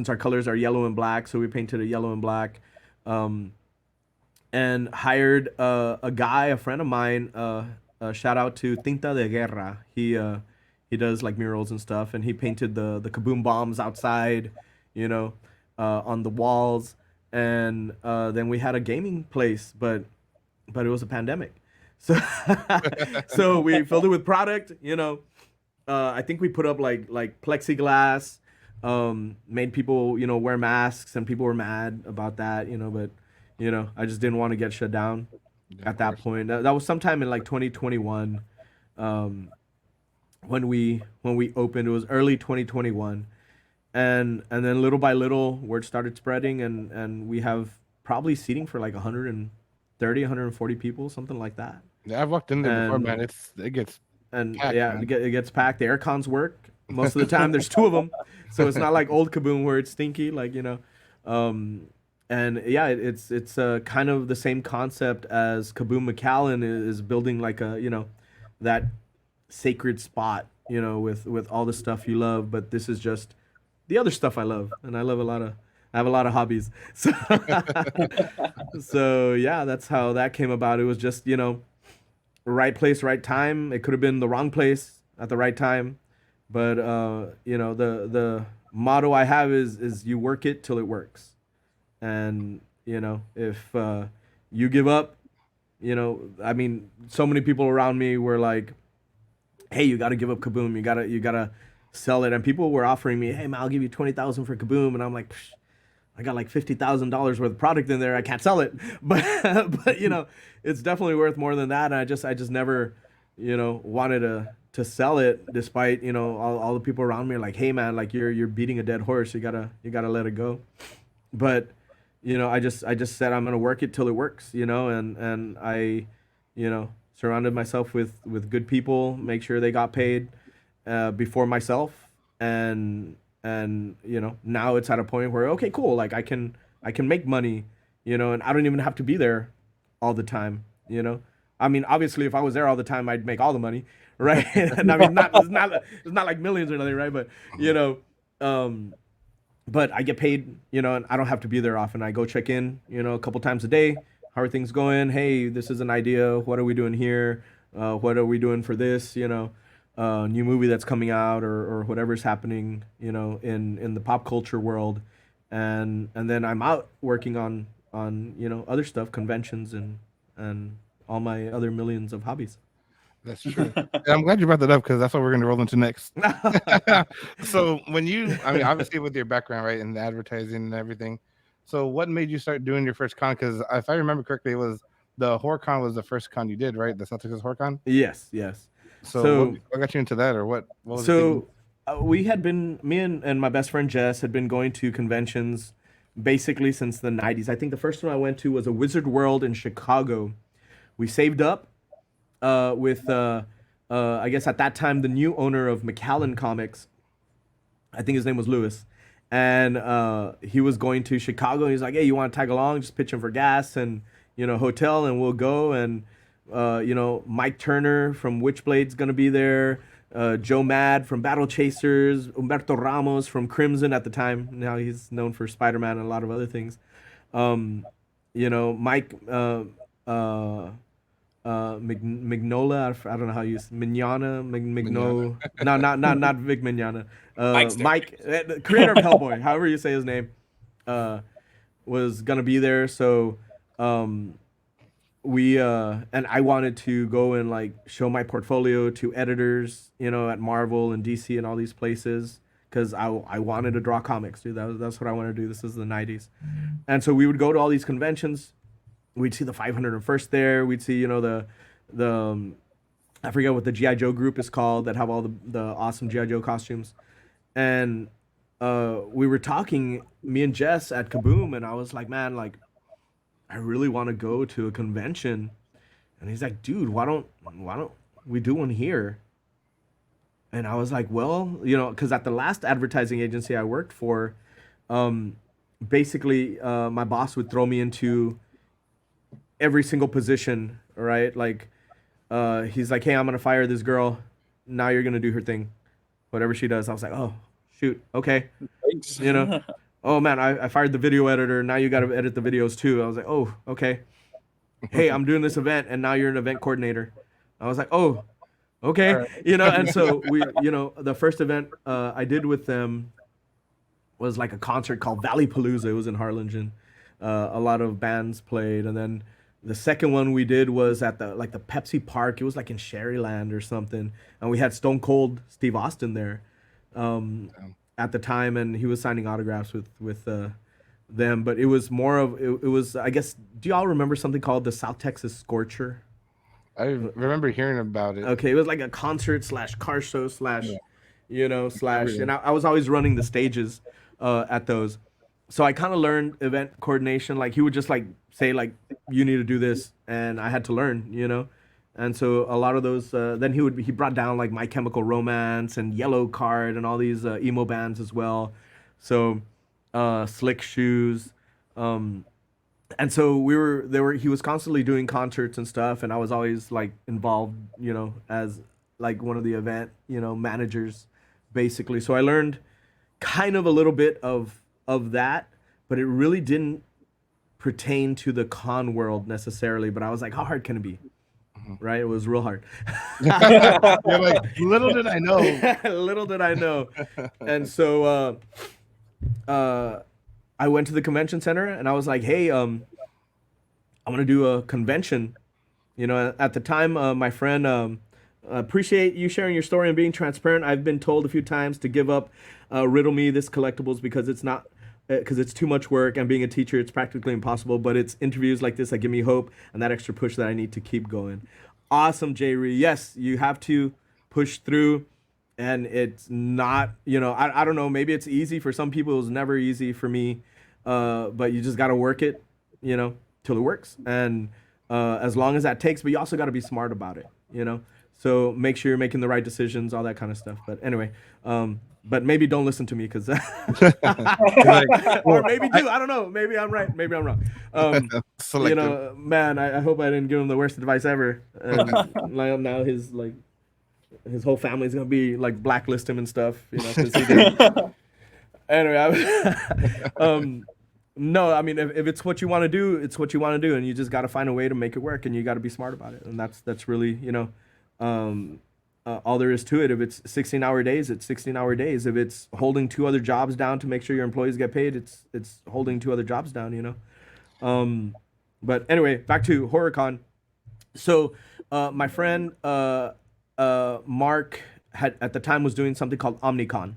our colors are yellow and black, so we painted it yellow and black. And hired a guy, a friend of mine. Shout out to Tinta de Guerra. He does like murals and stuff, and he painted the Kaboom bombs outside, on the walls. And then we had a gaming place, but it was a pandemic, so so we filled it with product. I think we put up like plexiglass, made people wear masks, and people were mad about that, but I just didn't want to get shut down at that point. That was sometime in like 2021, when we opened. It was early 2021, and then little by little word started spreading, and we have probably seating for like 130, 140 people, something like that. Yeah, I've walked in there before, man. It gets packed, yeah, man. it gets packed. The air cons work most of the time. There's two of them, so it's not like old Kaboom where it's stinky, like and yeah, it's kind of the same concept as Kaboom McAllen is building, like a that sacred spot, with all the stuff you love. But this is just the other stuff I love, and I have a lot of hobbies. So so yeah, that's how that came about. It was just right place, right time. It could have been the wrong place at the right time, but the motto I have is you work it till it works. And if you give up, I mean, so many people around me were like, hey, you got to give up Kaboom. You gotta sell it. And people were offering me, hey man, I'll give you 20,000 for Kaboom. And I'm like, psh, I got like $50,000 worth of product in there. I can't sell it. But it's definitely worth more than that. And I just never, wanted to sell it, despite, all the people around me are like, hey man, like you're beating a dead horse. You gotta let it go. But I just said I'm gonna work it till it works, and I, surrounded myself with good people, make sure they got paid before myself, and now it's at a point where, okay, cool, like I can make money, and I don't even have to be there all the time, I mean, obviously if I was there all the time, I'd make all the money, right? And I mean, it's not like millions or nothing, right? But but I get paid, and I don't have to be there often. I go check in, a couple times a day. How are things going? Hey, this is an idea. What are we doing here? What are we doing for this? New movie that's coming out, or whatever's happening, in the pop culture world. And then I'm out working on other stuff, conventions, and all my other millions of hobbies. That's true. And I'm glad you brought that up, because that's what we're going to roll into next. So I mean, obviously with your background, right, in advertising and everything. So what made you start doing your first con? Because if I remember correctly, it was the HorrorCon was the first con you did, right? The South Texas HorrorCon? Yes. So what got you into that, or what was so we had been, me and my best friend Jess had been going to conventions basically since the 90s. I think the first one I went to was a Wizard World in Chicago. We saved up with I guess at that time the new owner of McAllen Comics. I think his name was Lewis, and he was going to Chicago. He's like, hey, you want to tag along? Just pitch him for gas and hotel, and we'll go. And Mike Turner from Witchblade's gonna be there. Joe Mad from Battle Chasers. Humberto Ramos from Crimson at the time. Now he's known for Spider-Man and a lot of other things. Mike Mignola. I don't know how you Mignana, Mignogna. Migno. No, not Vic Mignogna. Mike's there. Mike, the creator of Hellboy, however you say his name, was gonna be there. So, we and I wanted to go and like show my portfolio to editors, at Marvel and DC and all these places, because I wanted to draw comics, dude. That's what I wanted to do. This is the '90s, and so we would go to all these conventions. We'd see the 501st there. We'd see, the I forget what the GI Joe group is called that have all the awesome GI Joe costumes, and we were talking, me and Jess at Kaboom, and I was like, man, like, I really want to go to a convention, and he's like, dude, why don't we do one here? And I was like, well, because at the last advertising agency I worked for, basically, my boss would throw me into every single position, right? Like, he's like, hey, I'm gonna fire this girl. Now you're gonna do her thing, whatever she does. I was like, oh, shoot, okay, Thanks. Oh man, I fired the video editor. Now you got to edit the videos too. I was like, oh, okay. Hey, I'm doing this event, and now you're an event coordinator. I was like, oh, okay. All right. And so we, the first event I did with them was like a concert called Valley Palooza. It was in Harlingen. A lot of bands played, and then the second one we did was at the Pepsi Park. It was like in Sherryland or something, and we had Stone Cold Steve Austin there. At the time, and he was signing autographs with them, but it was more of it was, I guess, do y'all remember something called the South Texas Scorcher? I remember hearing about it. Okay, it was like a concert / car show / Yeah. and I was always running the stages at those, so I kind of learned event coordination. Like, he would just like say like, you need to do this, and I had to learn. And so a lot of those, then he brought down like My Chemical Romance and Yellow Card and all these emo bands as well. So Slick Shoes, and so he was constantly doing concerts and stuff, and I was always like involved, as like one of the event, managers, basically. So I learned kind of a little bit of that, but it really didn't pertain to the con world necessarily. But I was like, how hard can it be? Right, it was real hard. You're like, little did I know. Little did I know. And so I went to the convention center, and I was like, hey, I'm gonna do a convention. At the time, my friend, appreciate you sharing your story and being transparent. I've been told a few times to give up Riddle Me This Collectibles because it's too much work, and being a teacher, it's practically impossible. But it's interviews like this that give me hope and that extra push that I need to keep going. Awesome, Jay Ree. Yes, you have to push through, and it's not, I don't know, maybe it's easy for some people. It was never easy for me, but you just got to work it, till it works. And as long as that takes, but you also got to be smart about it, So make sure you're making the right decisions, all that kind of stuff. But anyway, but maybe don't listen to me, because or maybe do. I don't know. Maybe I'm right. Maybe I'm wrong. Man, I hope I didn't give him the worst advice ever. And now his whole family's gonna be like blacklist him and stuff. 'Cause he did. Anyway, no, I mean, if it's what you want to do, it's what you want to do, and you just got to find a way to make it work, and you got to be smart about it, and that's really, all there is to it. If it's 16-hour days, it's 16-hour days. If it's holding 2 other jobs down to make sure your employees get paid, it's holding 2 other jobs down, But anyway, back to HorrorCon. So my friend Mark at the time was doing something called OmniCon,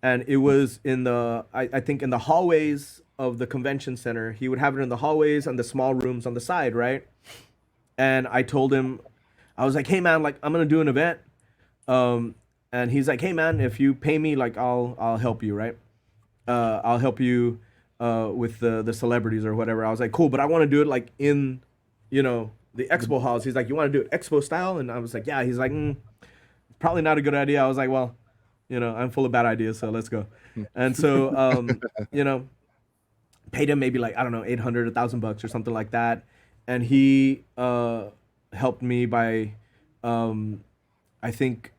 and it was in I think in the hallways of the convention center. He would have it in the hallways and the small rooms on the side, right? And I told him, I was like, hey man, like, I'm gonna do an event. And he's like, hey man, if you pay me, like, I'll help you, right? I'll help you with the celebrities or whatever. I was like, cool, but I want to do it like in, the expo halls. He's like, you want to do it expo style? And I was like, yeah. He's like, probably not a good idea. I was like, well, I'm full of bad ideas, so let's go. And so, paid him maybe like, I don't know, $800, $1,000 or something like that. And he helped me by, I think,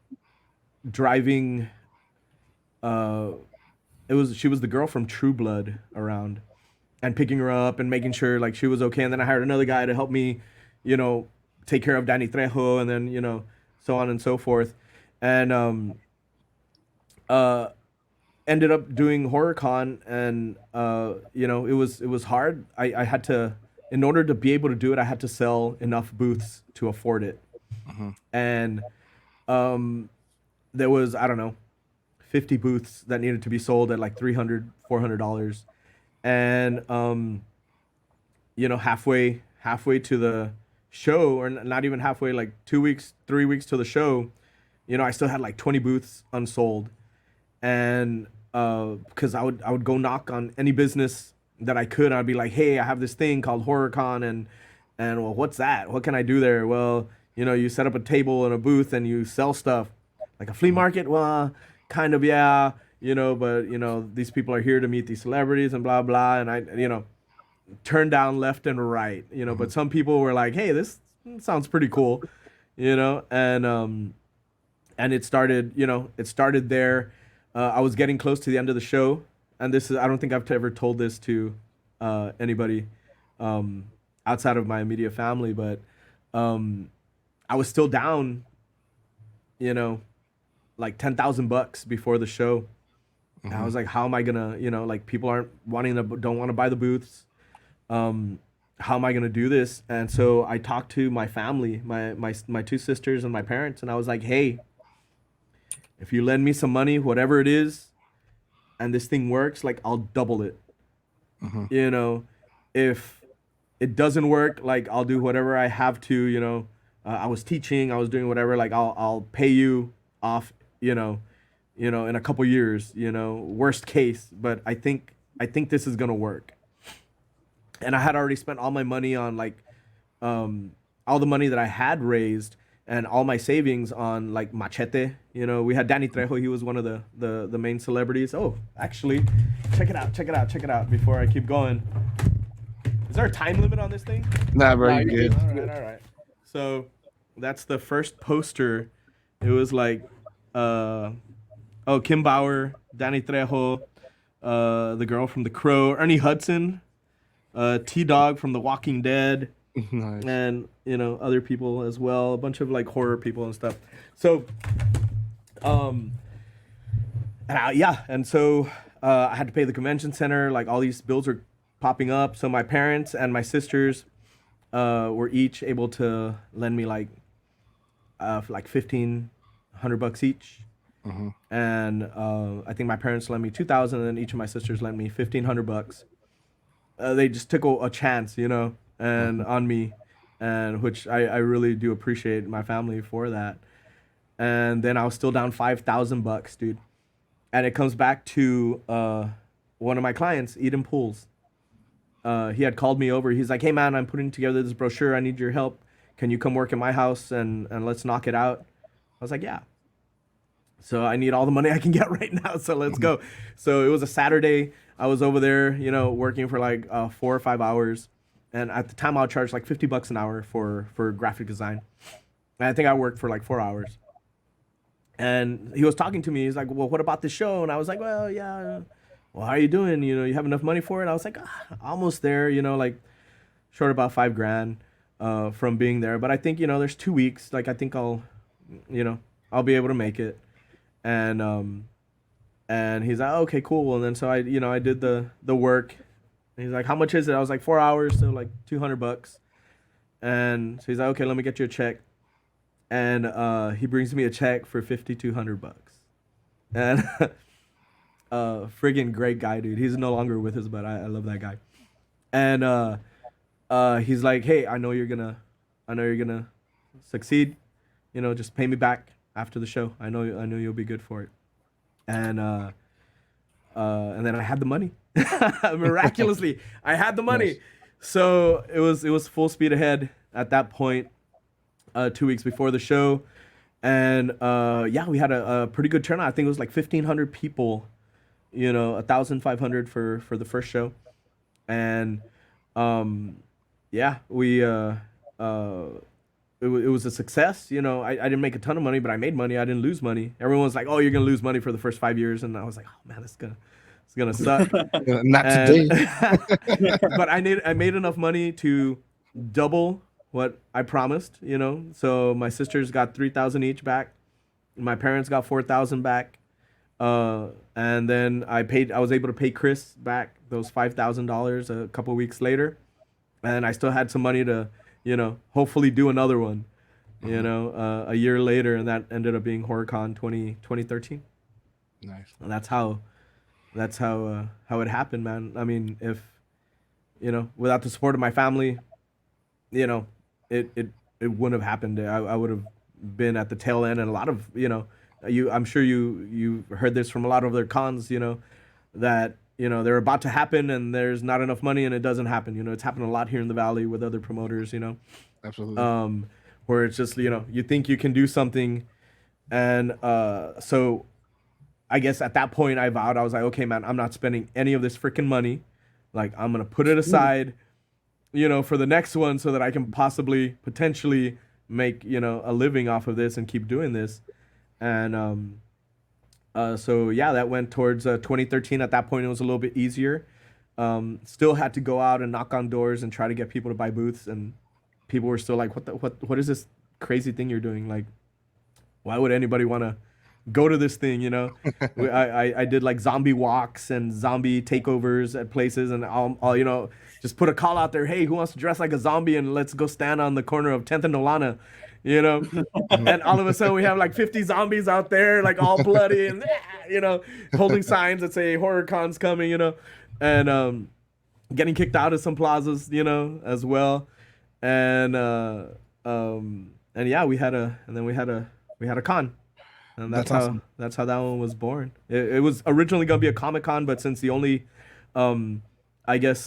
driving. She was the girl from True Blood around, and picking her up and making sure like she was okay. And then I hired another guy to help me, take care of Danny Trejo, and then, you know, so on and so forth. And ended up doing HorrorCon, and you know, it was hard. I had to, in order to be able to do it, I had to sell enough booths to afford it. And there was, I don't know, 50 booths that needed to be sold at like $300-$400. And you know, halfway to the show, or not even halfway, like 2 weeks, 3 weeks to the show, you know, I still had like 20 booths unsold. And because I would go knock on any business that I could. I'd be like, hey, I have this thing called HorrorCon, and well, what's that? What can I do there? Well, you know, you set up a table and a booth and you sell stuff. Like a flea market? Well, kind of, yeah, you know, but, you know, these people are here to meet these celebrities and blah, blah. And I, you know, turned down left and right, you know, but some people were like, hey, this sounds pretty cool, you know, and it started, you know, it started there. I was getting close to the end of the show, and this is, I don't think I've ever told this to anybody outside of my immediate family, but I was still down, you know, like $10,000 before the show. And I was like, how am I gonna, you know, like people don't want to buy the booths. How am I gonna do this? And so I talked to my family, my two sisters and my parents, and I was like, hey, if you lend me some money, whatever it is, and this thing works, like, I'll double it. You know, if it doesn't work, like, I'll do whatever I have to, you know. I was teaching, I was doing whatever, like, I'll pay you off, you know, in a couple years, you know, worst case. But I think this is gonna work. And I had already spent all my money on, like, all the money that I had raised, and all my savings on, like, Machete. You know, we had Danny Trejo. He was one of the main celebrities. Oh, actually, check it out before I keep going. Is there a time limit on this thing? Nah, bro, you good. All right. So that's the first poster. It was like, Kim Bauer, Danny Trejo, the girl from The Crow, Ernie Hudson, T-Dog from The Walking Dead. Nice. And, you know, other people as well, a bunch of like horror people and stuff. So and so I had to pay the convention center. Like, all these bills were popping up. So my parents and my sisters were each able to lend me like $1,500 each. And I think my parents lent me $2,000, and then each of my sisters lent me $1,500. They just took a chance, you know, and on me, and which I really do appreciate my family for that. And then I was still down $5,000, dude. And it comes back to one of my clients, Eden Pools. He had called me over. He's like, hey man, I'm putting together this brochure. I need your help. Can you come work in my house and let's knock it out? I was like, yeah. So I need all the money I can get right now. So let's go. So it was a Saturday. I was over there, you know, working for like 4 or 5 hours. And at the time I would charge like $50 an hour for graphic design. And I think I worked for like 4 hours. And he was talking to me. He's like, well, what about the show? And I was like, well, yeah. Well, how are you doing? You know, you have enough money for it? I was like, almost there, you know, like short about $5,000 from being there. But I think, you know, there's 2 weeks. Like, I think I'll be able to make it. And he's like, okay, cool. And then so I did the work. And he's like, how much is it? I was like, 4 hours, so like $200. And so he's like, okay, let me get you a check. And he brings me a check for $5,200. And friggin' great guy, dude. He's no longer with us, but I love that guy. And he's like, hey, I know you're gonna succeed. You know, just pay me back after the show. I know you'll be good for it. And then I had the money. Miraculously, I had the money. Yes. So it was full speed ahead at that point. 2 weeks before the show, and we had a pretty good turnout. I think it was like 1,500 people, you know, 1,500 for the first show, and it was a success. You know, I didn't make a ton of money, but I made money. I didn't lose money. Everyone's like, oh, you're gonna lose money for the first 5 years, and I was like, oh man, it's gonna suck. Not today. But I made enough money to double what I promised, you know. So my sisters got 3,000 each back. My parents got 4,000 back. And then I was able to pay Chris back those $5,000 a couple weeks later. And I still had some money to, you know, hopefully do another one, you know, a year later. And that ended up being HorrorCon 2013. Nice. And that's how it happened, man. I mean, if, you know, without the support of my family, you know, it wouldn't have happened. I would have been at the tail end. And a lot of, you know, I'm sure you heard this from a lot of other cons, you know, that, you know, they're about to happen and there's not enough money and it doesn't happen. You know, it's happened a lot here in the Valley with other promoters, you know. Absolutely. Where it's just, you know, you think you can do something. And so I guess at that point I vowed, I was like, okay, man, I'm not spending any of this freaking money. Like, I'm going to put it aside, you know, for the next one so that I can potentially make, you know, a living off of this and keep doing this. And so yeah, that went towards 2013. At that point, it was a little bit easier. Still had to go out and knock on doors and try to get people to buy booths, and people were still like, "What is this crazy thing you're doing? Like, why would anybody want to go to this thing?" You know, I did like zombie walks and zombie takeovers at places, and I'll you know, just put a call out there, "Hey, who wants to dress like a zombie and let's go stand on the corner of 10th and Nolana?" You know, and all of a sudden we have like 50 zombies out there, like all bloody and, you know, holding signs that say HorrorCon's coming, you know, and getting kicked out of some plazas, you know, as well. And yeah, we had a con, and that's awesome. That's how that one was born. It was originally gonna be a Comic-Con, but since the only, I guess,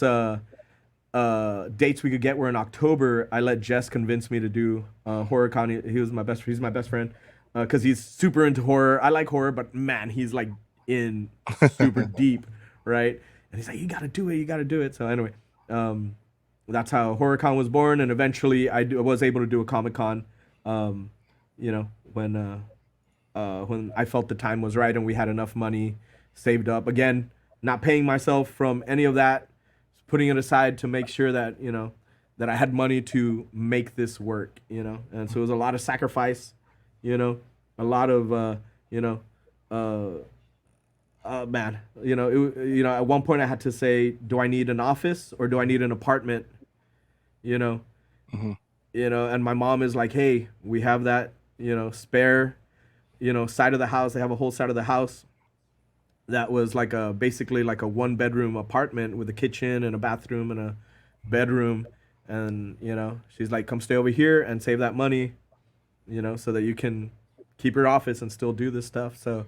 dates we could get were in October, I let Jess convince me to do HorrorCon. He's my best friend, because he's super into horror. I like horror, but man, he's like in super deep, right? And he's like, you gotta do it. So anyway, that's how HorrorCon was born, and eventually I was able to do a Comic-Con, you know, when I felt the time was right and we had enough money saved up. Again, not paying myself from any of that, putting it aside to make sure that, you know, that I had money to make this work, you know. And so it was a lot of sacrifice, you know, a lot of, you know, man, you know, you know, at one point I had to say, do I need an office or do I need an apartment? You know, you know, and my mom is like, hey, we have that, you know, spare, you know, side of the house. They have a whole side of the house that was like basically like a 1-bedroom apartment with a kitchen and a bathroom and a bedroom. And, you know, she's like, come stay over here and save that money, you know, so that you can keep your office and still do this stuff. So,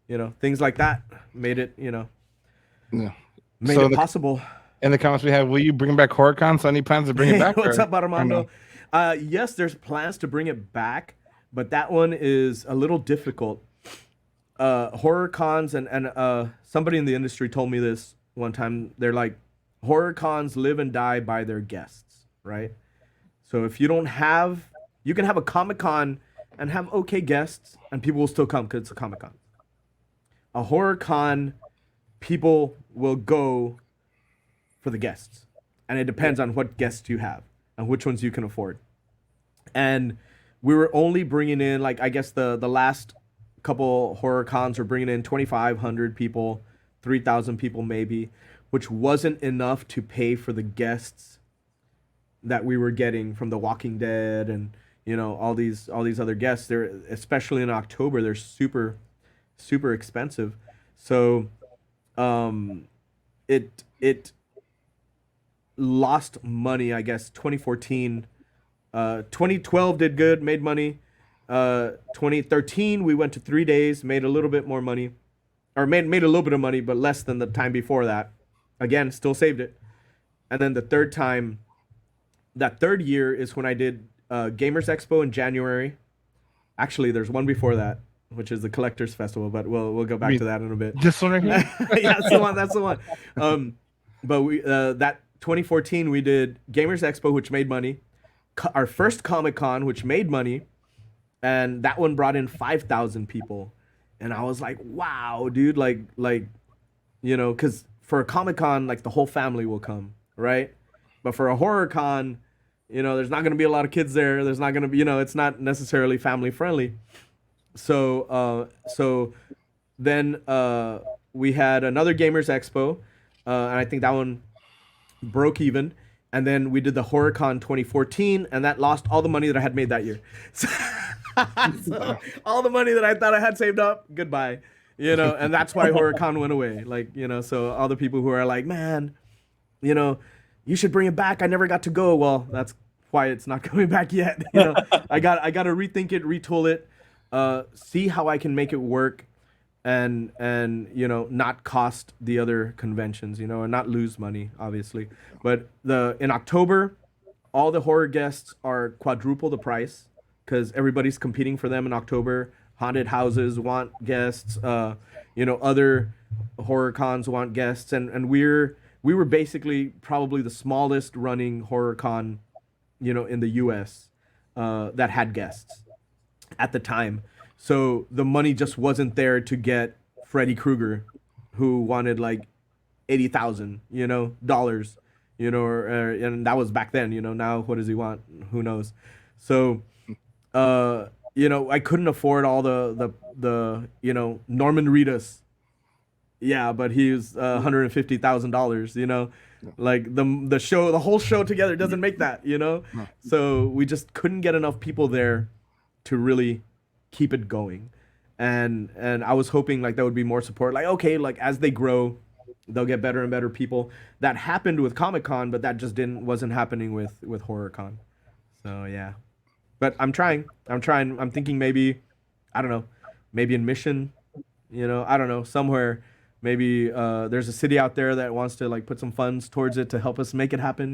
you know, things like that made it, you know, made it possible. In the comments we have, will you bring back HorrorCon? So any plans to bring it back? What's up, Armando? Yes, there's plans to bring it back, but that one is a little difficult. Horror cons and somebody in the industry told me this one time. They're like, horror cons live and die by their guests, right? So if you don't have, you can have a Comic-Con and have okay guests and people will still come because it's a Comic-Con. A horror con, people will go for the guests, and it depends on what guests you have and which ones you can afford. And we were only bringing in, like, I guess the last couple horror cons were bringing in 2,500 people, 3,000 people maybe, which wasn't enough to pay for the guests that we were getting from The Walking Dead and, you know, all these other guests. They're, especially in October, they're super expensive. So it lost money, I guess. 2014, 2012 did good, made money. 2013 we went to 3 days, made a little bit more money, or made a little bit of money, but less than the time before that. Again, still saved it. And then the third time, that third year is when I did Gamers Expo in January. Actually, there's one before that, which is the Collectors Festival, but we'll go back to that in a bit. This one right here? Yeah, that's the one. But we that 2014 we did Gamers Expo, which made money. Our first Comic-Con, which made money, and that one brought in 5,000 people. And I was like, wow, dude, like, you know, because for a Comic-Con, like, the whole family will come, right? But for a horror con, there's not going to be a lot of kids there. There's not going to be, it's not necessarily family friendly. So then we had another Gamers Expo, and I think that one broke even. And then we did the HorrorCon 2014, and that lost all the money that I had made that year. So all the money that I thought I had saved up, goodbye. And that's why HorrorCon went away. So all the people who are like, man, you should bring it back. I never got to go. Well, that's why it's not coming back yet. I got to rethink it, retool it, see how I can make it work, and not cost the other conventions, and not lose money, obviously. But in October, all the horror guests are quadruple the price because everybody's competing for them in October. Haunted houses want guests, other horror cons want guests, and we were basically probably the smallest running horror con, in the US that had guests at the time. So the money just wasn't there to get Freddy Krueger, who wanted like $80,000, dollars, and that was back then. Now what does he want? Who knows? So, I couldn't afford all the Norman Reedus. Yeah, but he's $150,000. Like the whole show together doesn't make that. So we just couldn't get enough people there to really keep it going, and I was hoping like there would be more support. Like, okay, like as they grow, they'll get better and better people. That happened with Comic-Con, but that just wasn't happening with HorrorCon. So yeah, but I'm trying. I'm thinking maybe, I don't know, maybe in Mission, I don't know, somewhere. Maybe there's a city out there that wants to like put some funds towards it to help us make it happen.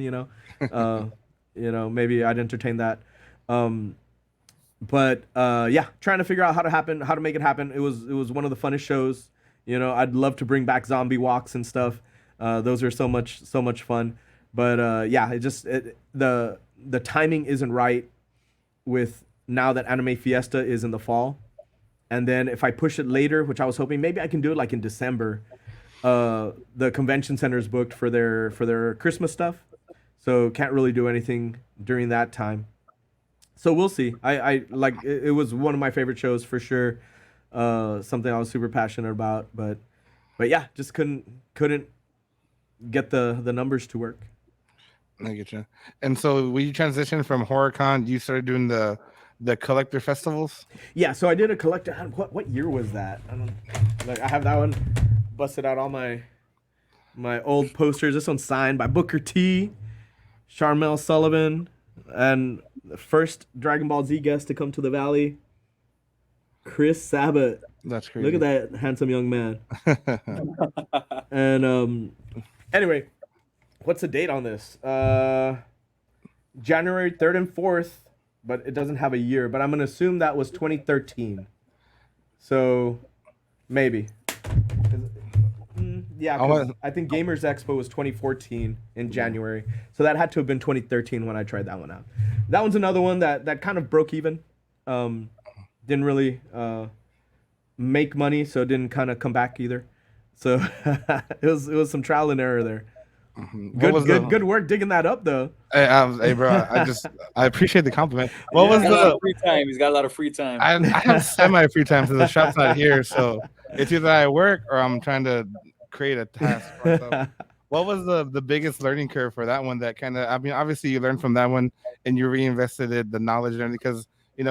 Maybe I'd entertain that. But trying to figure out how to make it happen. It was one of the funnest shows. I'd love to bring back zombie walks and stuff. Those are so much fun. But the timing isn't right with now that Anime Fiesta is in the fall. And then if I push it later, which I was hoping maybe I can do it like in December, the convention center is booked for their Christmas stuff. So can't really do anything during that time. So we'll see. I like it was one of my favorite shows for sure. Something I was super passionate about, but yeah, just couldn't get the numbers to work. I get you. And so when you transitioned from HorrorCon, you started doing the collector festivals? Yeah, so I did a collector. What year was that? I have that one. Busted out all my old posters. This one's signed by Booker T, Charmel Sullivan, and the first Dragon Ball Z guest to come to the Valley, Chris Sabat. That's crazy. Look at that handsome young man. And anyway, what's the date on this? January 3rd and 4th, but it doesn't have a year. But I'm going to assume that was 2013. So maybe. Yeah, 'cause I think Gamers Expo was 2014 in January. So that had to have been 2013 when I tried that one out. That one's another one that kind of broke even. Didn't really make money, so it didn't kind of come back either. So it was some trial and error there. Mm-hmm. Good work digging that up though. Hey, bro, I appreciate the compliment. What was the free time? He's got a lot of free time. I have semi free time because the shop's not here, so it's either I work or I'm trying to create a task. What was the biggest learning curve for that one? That kind of, I mean, obviously you learned from that one and you reinvested the knowledge and everything because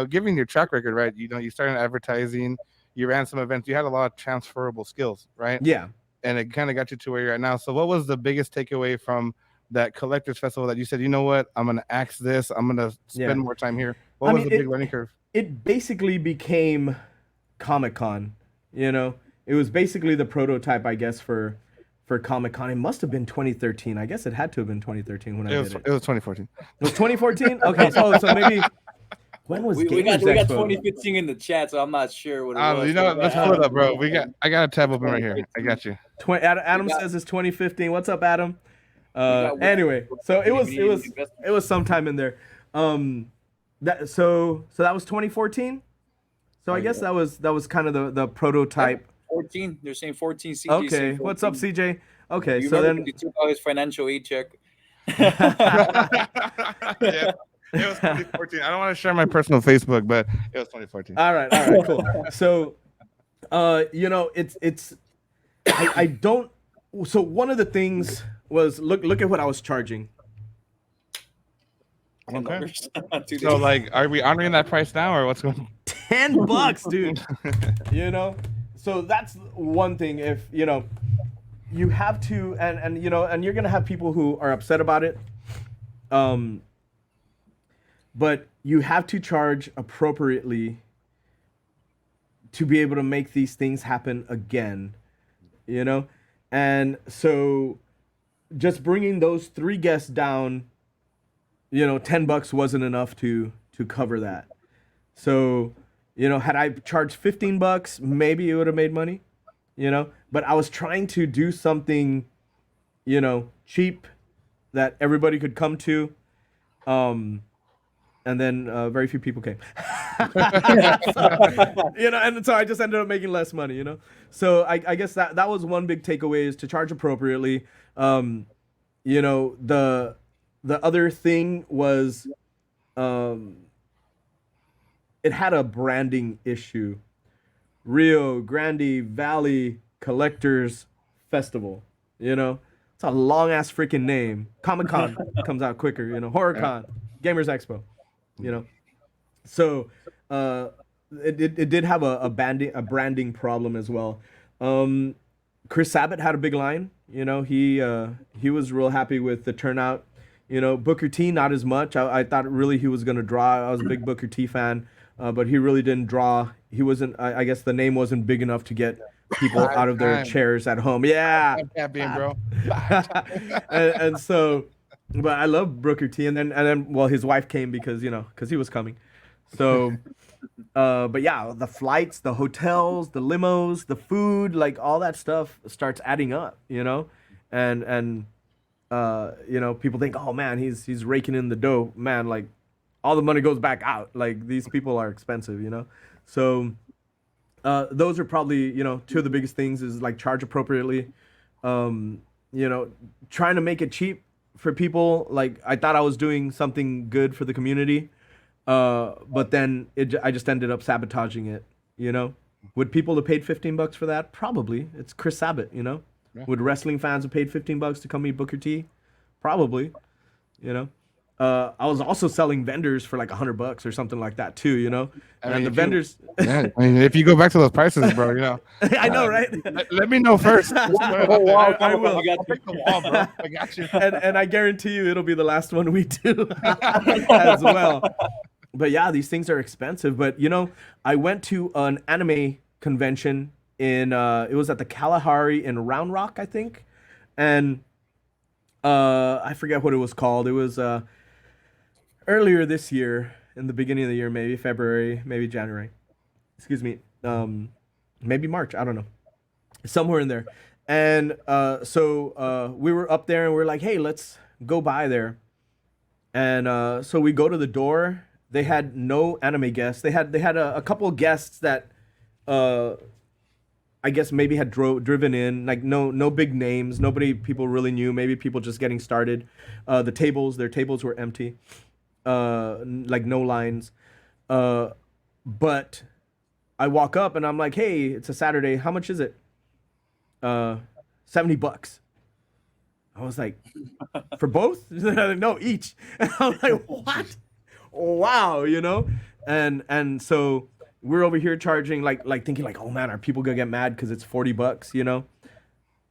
given your track record, right? You started advertising, you ran some events, you had a lot of transferable skills, right? Yeah. And it kind of got you to where you're at now. So what was the biggest takeaway from that collectors festival that you said, you know what, I'm going to axe this, I'm going to spend more time here? What was the big learning curve? It basically became Comic-Con, It was basically the prototype, I guess, for Comic-Con. It must have been 2013. I guess it had to have been 2013 when I did it. It was 2014. It was 2014? Okay, so maybe... When was we got 2015 in the chat, so I'm not sure what it was. Let's pull it up, bro. I got a tab open right here. I got you. Adam says it's 2015. What's up, Adam? Anyway, so it was sometime in there. That was 2014. So I guess that was kind of the prototype. 14. They're saying 14. CJ Okay, what's up, CJ? Okay, so then he took out his financial aid check. Yeah, it was 2014. I don't want to share my personal Facebook, but it was 2014. All right, cool. So, you know, I don't. So one of the things was look at what I was charging. Okay. $10. So, like, are we honoring that price now, or what's going on? $10, dude. You know, so that's one thing. If you know, you have to, and you know, and you're gonna have people who are upset about it. But you have to charge appropriately to be able to make these things happen again, you know? And so just bringing those 3 guests down, you know, $10 wasn't enough to cover that. So, you know, had I charged $15, maybe it would have made money, you know? But I was trying to do something, you know, cheap that everybody could come to. And then very few people came. You know, and so I just ended up making less money, you know? So I guess that was one big takeaway, is to charge appropriately. You know, the other thing was it had a branding issue. Rio Grande Valley Collectors Festival, you know? It's a long-ass freaking name. Comic-Con comes out quicker, you know? HorrorCon, Gamers Expo. You know, so it did have a branding problem as well. Chris Sabat had a big line. You know, he was real happy with the turnout. You know, Booker T not as much. I thought really he was gonna draw. I was a big Booker T fan, but he really didn't draw. He wasn't. I guess the name wasn't big enough to get people out of their chairs at home. Yeah, Bro. and so. But I love Booker T, and then well, his wife came because he was coming. So, but yeah, the flights, the hotels, the limos, the food, like all that stuff starts adding up, you know, and you know, people think, oh man, he's raking in the dough, man. Like all the money goes back out. Like these people are expensive, you know. So, those are probably, you know, 2 of the biggest things is like charge appropriately, you know, trying to make it cheap for people. Like I thought I was doing something good for the community, but then I just ended up sabotaging it. You know, would people have paid $15 for that? Probably. It's Chris Sabat. You know, would wrestling fans have paid $15 to come meet Booker T? Probably. You know, I was also selling vendors for like $100 or something like that too. You know, and the vendors. Yeah, I mean, if you go back to those prices, bro, you know. I know, right? Let me know first. I will. I'll pick the wall, bro. I got you. And I guarantee you it'll be the last one we do as well. But yeah, these things are expensive. But you know, I went to an anime convention in it was at the Kalahari in Round Rock, I think, and I forget what it was called. It was earlier this year, in the beginning of the year, maybe February, maybe January. Excuse me, maybe March. I don't know, somewhere in there. And so we were up there, and we are like, hey, let's go by there. And so we go to the door. They had no anime guests. They had a couple of guests that I guess maybe had driven in, like no big names, people really knew, maybe people just getting started. Their tables were empty, like no lines. But I walk up and I'm like, hey, it's a Saturday. How much is it? $70. I was like, for both? No, each. And I'm like, what? Wow, you know? And so we're over here charging, like thinking like, oh man, are people gonna get mad because it's $40, you know?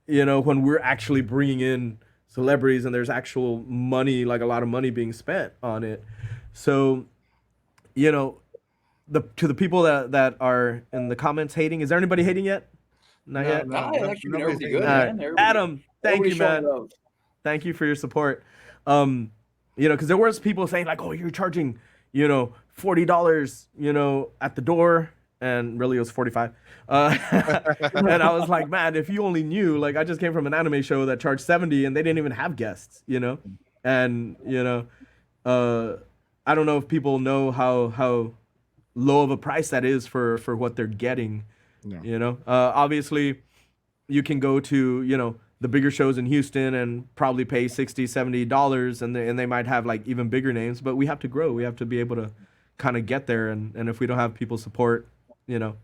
You know, when we're actually bringing in celebrities and there's actual money, like a lot of money being spent on it. So, you know, to the people that are in the comments hating, is there anybody hating yet? Not yet? No, actually been everything good, man. man. Adam, thank you, man. Thank you for your support. You know, because there was people saying like, oh, you're charging, you know, $40, you know, at the door, and really it was $45. And I was like, man, if you only knew, like, I just came from an anime show that charged $70, and they didn't even have guests, you know, and you know, I don't know if people know how low of a price that is for what they're getting. No. You know, obviously, you can go to, you know, the bigger shows in Houston and probably pay $60-$70, and they might have like even bigger names. But we have to grow. We have to be able to kind of get there, and if we don't have people support, you know,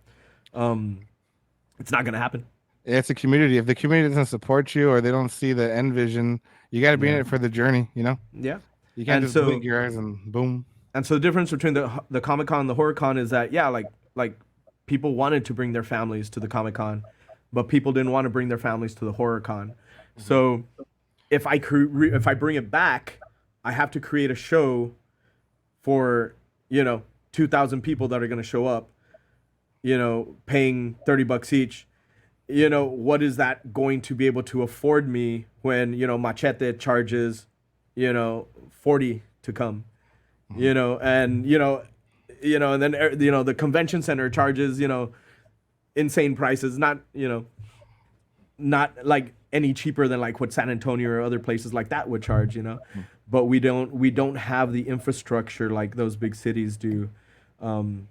it's not gonna happen. It's a community. If the community doesn't support you or they don't see the end vision, you got to be in it for the journey. You know. Yeah. You can't And just so- blink your eyes and boom. And so the difference between the Comic-Con and the HorrorCon is that, yeah, like people wanted to bring their families to the Comic-Con, but people didn't want to bring their families to the HorrorCon. So if I bring it back, I have to create a show for, you know, 2,000 people that are going to show up, you know, paying $30 each. You know, what is that going to be able to afford me when, you know, Machete charges, you know, 40 to come? You know, and and then the convention center charges, you know, insane prices, not like any cheaper than like what San Antonio or other places like that would charge, you know. But we don't have the infrastructure like those big cities do. And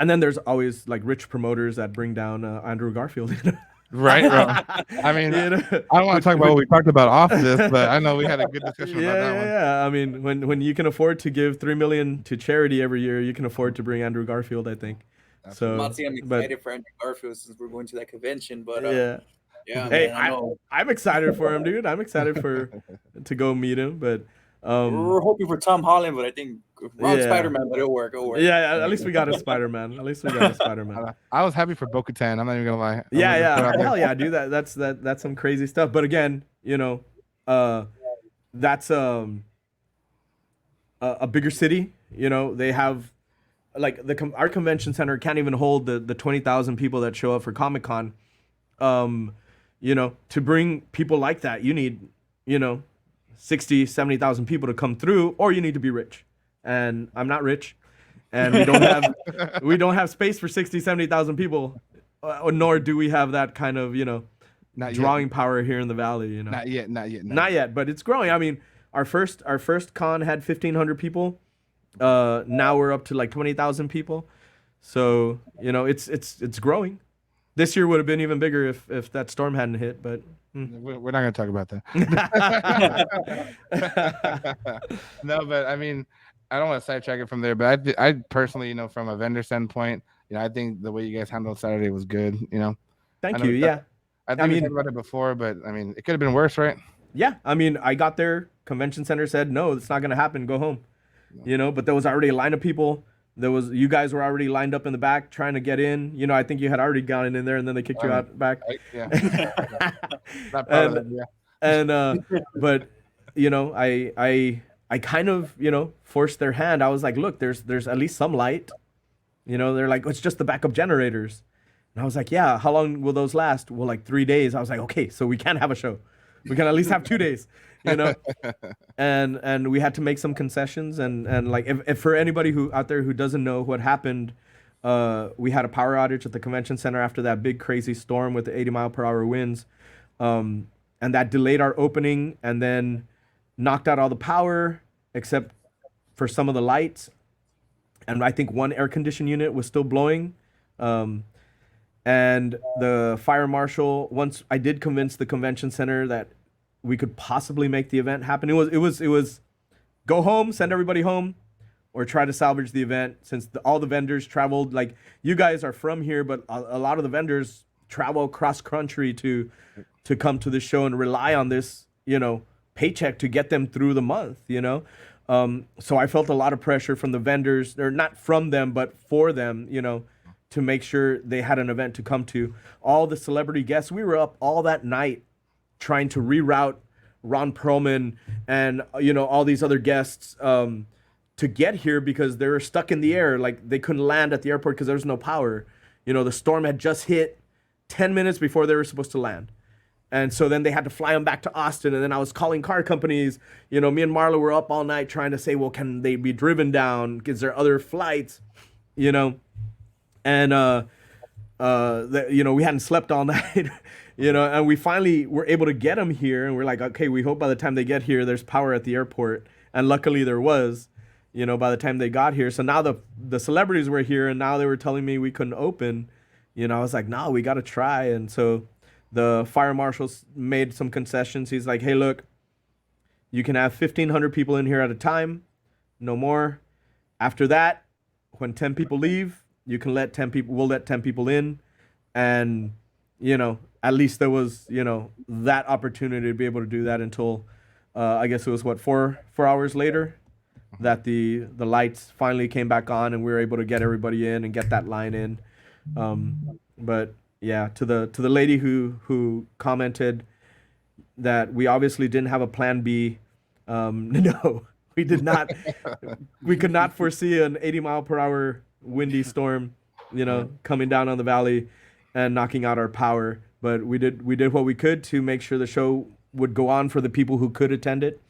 then there's always like rich promoters that bring down Andrew Garfield. You know? Right, bro. I mean, You know? I don't want to talk about what we talked about off this, but I know we had a good discussion about that one. Yeah. I mean, when you can afford to give $3 million to charity every year, you can afford to bring Andrew Garfield, I think. So, I'm not saying I'm but excited for Andrew Garfield since we're going to that convention, but yeah. Hey, man, I know. I'm excited for him, dude. I'm excited to go meet him, but We're hoping for Tom Holland, but I think wrong Yeah. Spider-Man, but it'll work. yeah, at least we got a Spider-Man. At least we got a Spider-Man. I was happy for Bo-Katan. I'm not even gonna lie. I'm Yeah, gonna put it out there. hell yeah, dude. That's some crazy stuff. But again, you know, that's a bigger city. You know, they have like our convention center can't even hold the 20,000 people that show up for Comic-Con. You know, to bring people like that, you need, you know, 60, 70,000 people to come through, or you need to be rich. And I'm not rich, and we don't have space for 60, 70,000 people, nor do we have that kind of, you know, Not drawing yet. power here in the valley. You know, Not yet. not yet, but it's growing. I mean, our first con had 1,500 people. Now we're up to like 20,000 people. So, you know, it's growing. This year would have been even bigger if that storm hadn't hit, but We're not gonna talk about that. No, but I mean, I don't want to sidetrack it from there. But I personally, you know, from a vendor standpoint, you know, I think the way you guys handled Saturday was good. You know, thank I know you. Yeah. I think we talked about it before, but I mean, it could have been worse, right? Yeah. I mean, I got there, convention center said, no, it's not going to happen. Go home. You know, but there was already a line of people. You guys were already lined up in the back trying to get in. You know, I think you had already gotten in there and then they kicked you out back. Yeah. Not proud of it, yeah. And but you know, I kind of, you know, forced their hand. I was like, look, there's at least some light. You know, they're like, it's just the backup generators. And I was like, yeah, how long will those last? Well, like 3 days. I was like, okay, so we can't have a show. We can at least have 2 days, you know? And we had to make some concessions. And like, if for anybody who out there who doesn't know what happened, we had a power outage at the convention center after that big crazy storm with the 80-mile-per-hour winds. And that delayed our opening and then knocked out all the power except for some of the lights. And I think one air conditioning unit was still blowing. And the fire marshal, once I did convince the convention center that we could possibly make the event happen. It was go home, send everybody home, or try to salvage the event since all the vendors traveled. Like, you guys are from here, but a lot of the vendors travel cross country to come to this show and rely on this, you know, paycheck to get them through the month, you know? So I felt a lot of pressure from the vendors, or not from them, but for them, you know, to make sure they had an event to come to. All the celebrity guests, we were up all that night trying to reroute Ron Perlman and, you know, all these other guests to get here because they were stuck in the air. Like, they couldn't land at the airport because there was no power. You know, the storm had just hit 10 minutes before they were supposed to land. And so then they had to fly them back to Austin. And then I was calling car companies. You know, me and Marla were up all night trying to say, well, can they be driven down? Is there other flights? You know? And, you know, we hadn't slept all night, you know, and we finally were able to get them here. And we're like, okay, we hope by the time they get here, there's power at the airport. And luckily there was, you know, by the time they got here. So now the celebrities were here and now they were telling me we couldn't open. You know, I was like, no, we got to try. And so The fire marshals made some concessions. He's like, hey, look, you can have 1,500 people in here at a time, no more. After that, when 10 people leave, you can let 10 people, we'll let 10 people in. And, you know, at least there was, you know, that opportunity to be able to do that until, I guess it was what, 4 hours later that the lights finally came back on and we were able to get everybody in and get that line in. But yeah, to the lady who commented that we obviously didn't have a plan B. No, we did not. We could not foresee an 80-mile-per-hour windy storm, you know, coming down on the valley and knocking out our power. But we did what we could to make sure the show would go on for the people who could attend it,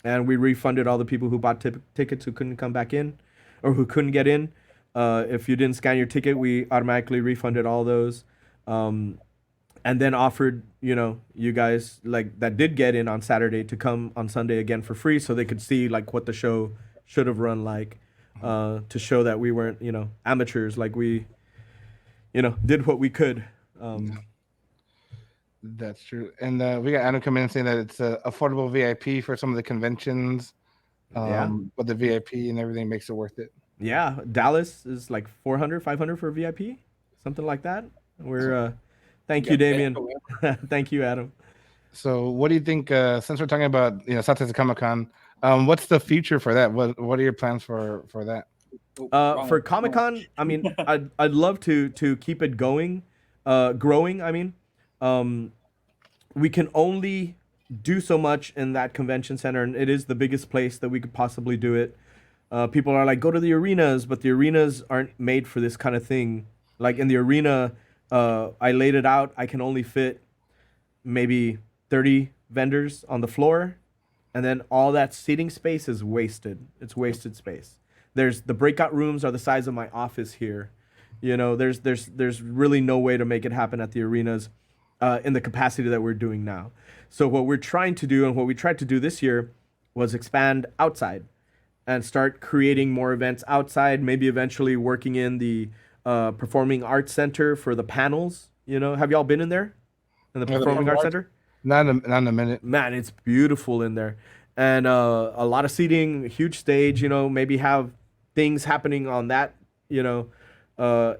and we refunded all the people who bought tickets who couldn't come back in, or who couldn't get in. If you didn't scan your ticket, we automatically refunded all those. And then offered, you know, you guys like that did get in on Saturday to come on Sunday again for free, so they could see like what the show should have run like, to show that we weren't, you know, amateurs. Like we, you know, did what we could. That's true. And we got Adam coming in saying that it's affordable VIP for some of the conventions. But the VIP and everything makes it worth it. Yeah, Dallas is like 400, 500 for VIP, something like that. We're thank you, Damien. Thank you, Adam. So what do you think, since we're talking about, you know, South Texas Comic-Con, what's the future for that? What are your plans for that? For Comic-Con, I mean, I'd love to keep it going, growing. I mean, we can only do so much in that convention center, and it is the biggest place that we could possibly do it. People are like, go to the arenas, but the arenas aren't made for this kind of thing. Like in the arena, I laid it out. I can only fit maybe 30 vendors on the floor, and then all that seating space is wasted. It's wasted space. There's the breakout rooms are the size of my office here. You know, there's really no way to make it happen at the arenas in the capacity that we're doing now. So what we're trying to do, and what we tried to do this year, was expand outside and start creating more events outside, maybe eventually working in the Performing Arts Center for the panels. You know, have y'all been in there? In the Performing Arts Center? Not in a minute. Man, it's beautiful in there. And a lot of seating, huge stage, you know, maybe have things happening on that, you know,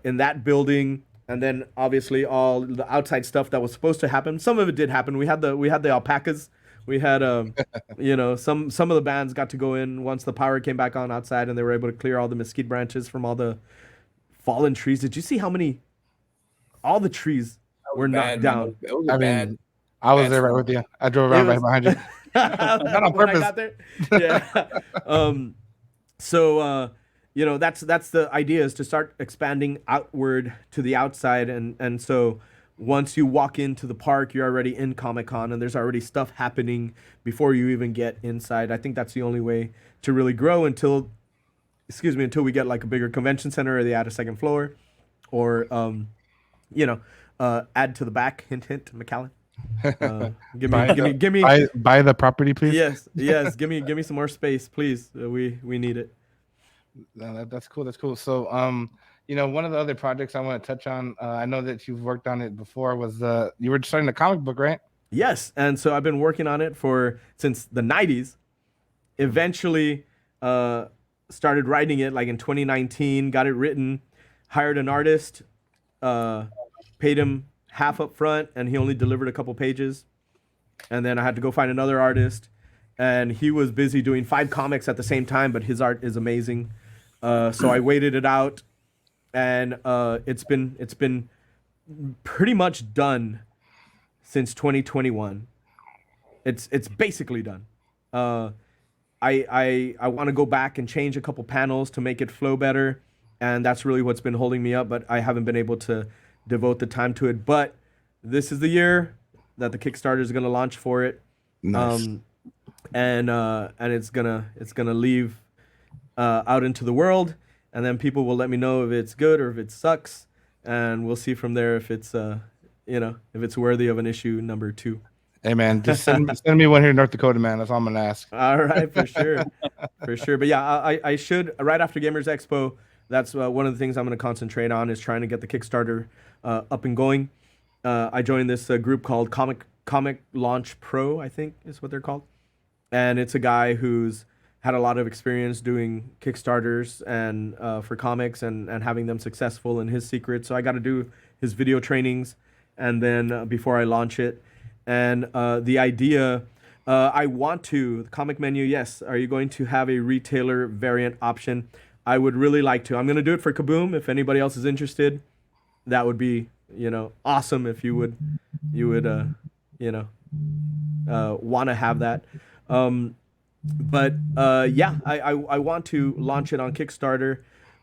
in that building. And then obviously all the outside stuff that was supposed to happen. Some of it did happen. We had the alpacas. We had, you know, some of the bands got to go in once the power came back on outside, and they were able to clear all the mesquite branches from all the fallen trees. Did you see how many? All the trees were knocked down. I mean, I was there right with you. I drove around right behind you. Not on purpose. I got there. Yeah. So you know, that's the idea, is to start expanding outward to the outside, and so once you walk into the park, you're already in Comic-Con, and there's already stuff happening before you even get inside. I think that's the only way to really grow until we get like a bigger convention center, or they add a second floor, or you know, add to the back. Hint, hint, McAllen. Give me buy the property, please. Yes. Give me some more space, please. We need it. That's cool. That's cool. So, you know, one of the other projects I want to touch on, I know that you've worked on it before, was you were starting a comic book, right? Yes, and so I've been working on it since the 90s. Eventually, started writing it like in 2019. Got it written, hired an artist, paid him half up front, and he only delivered a couple pages. And then I had to go find another artist, and he was busy doing 5 comics at the same time, but his art is amazing. So I waited it out, and it's been pretty much done since 2021. It's basically done. I want to go back and change a couple panels to make it flow better, and that's really what's been holding me up, but I haven't been able to devote the time to it. But this is the year that the Kickstarter is going to launch for it. Nice. And it's gonna leave out into the world, and then people will let me know if it's good or if it sucks, and we'll see from there if it's you know, if it's worthy of an issue number 2. Hey man, just send me one here in North Dakota, man. That's all I'm gonna ask. All right, for sure. But yeah, I should, right after Gamers Expo. That's one of the things I'm gonna concentrate on, is trying to get the Kickstarter up and going. I joined this group called Comic Launch Pro, I think is what they're called, and it's a guy who's had a lot of experience doing Kickstarters and for comics and having them successful in his secret. So I got to do his video trainings, and then before I launch it, and the idea. I want to, the comic menu, yes. Are you going to have a retailer variant option? I would really like to. I'm going to do it for Kaboom. If anybody else is interested, that would be, awesome if you would, want to have that. But I want to launch it on Kickstarter,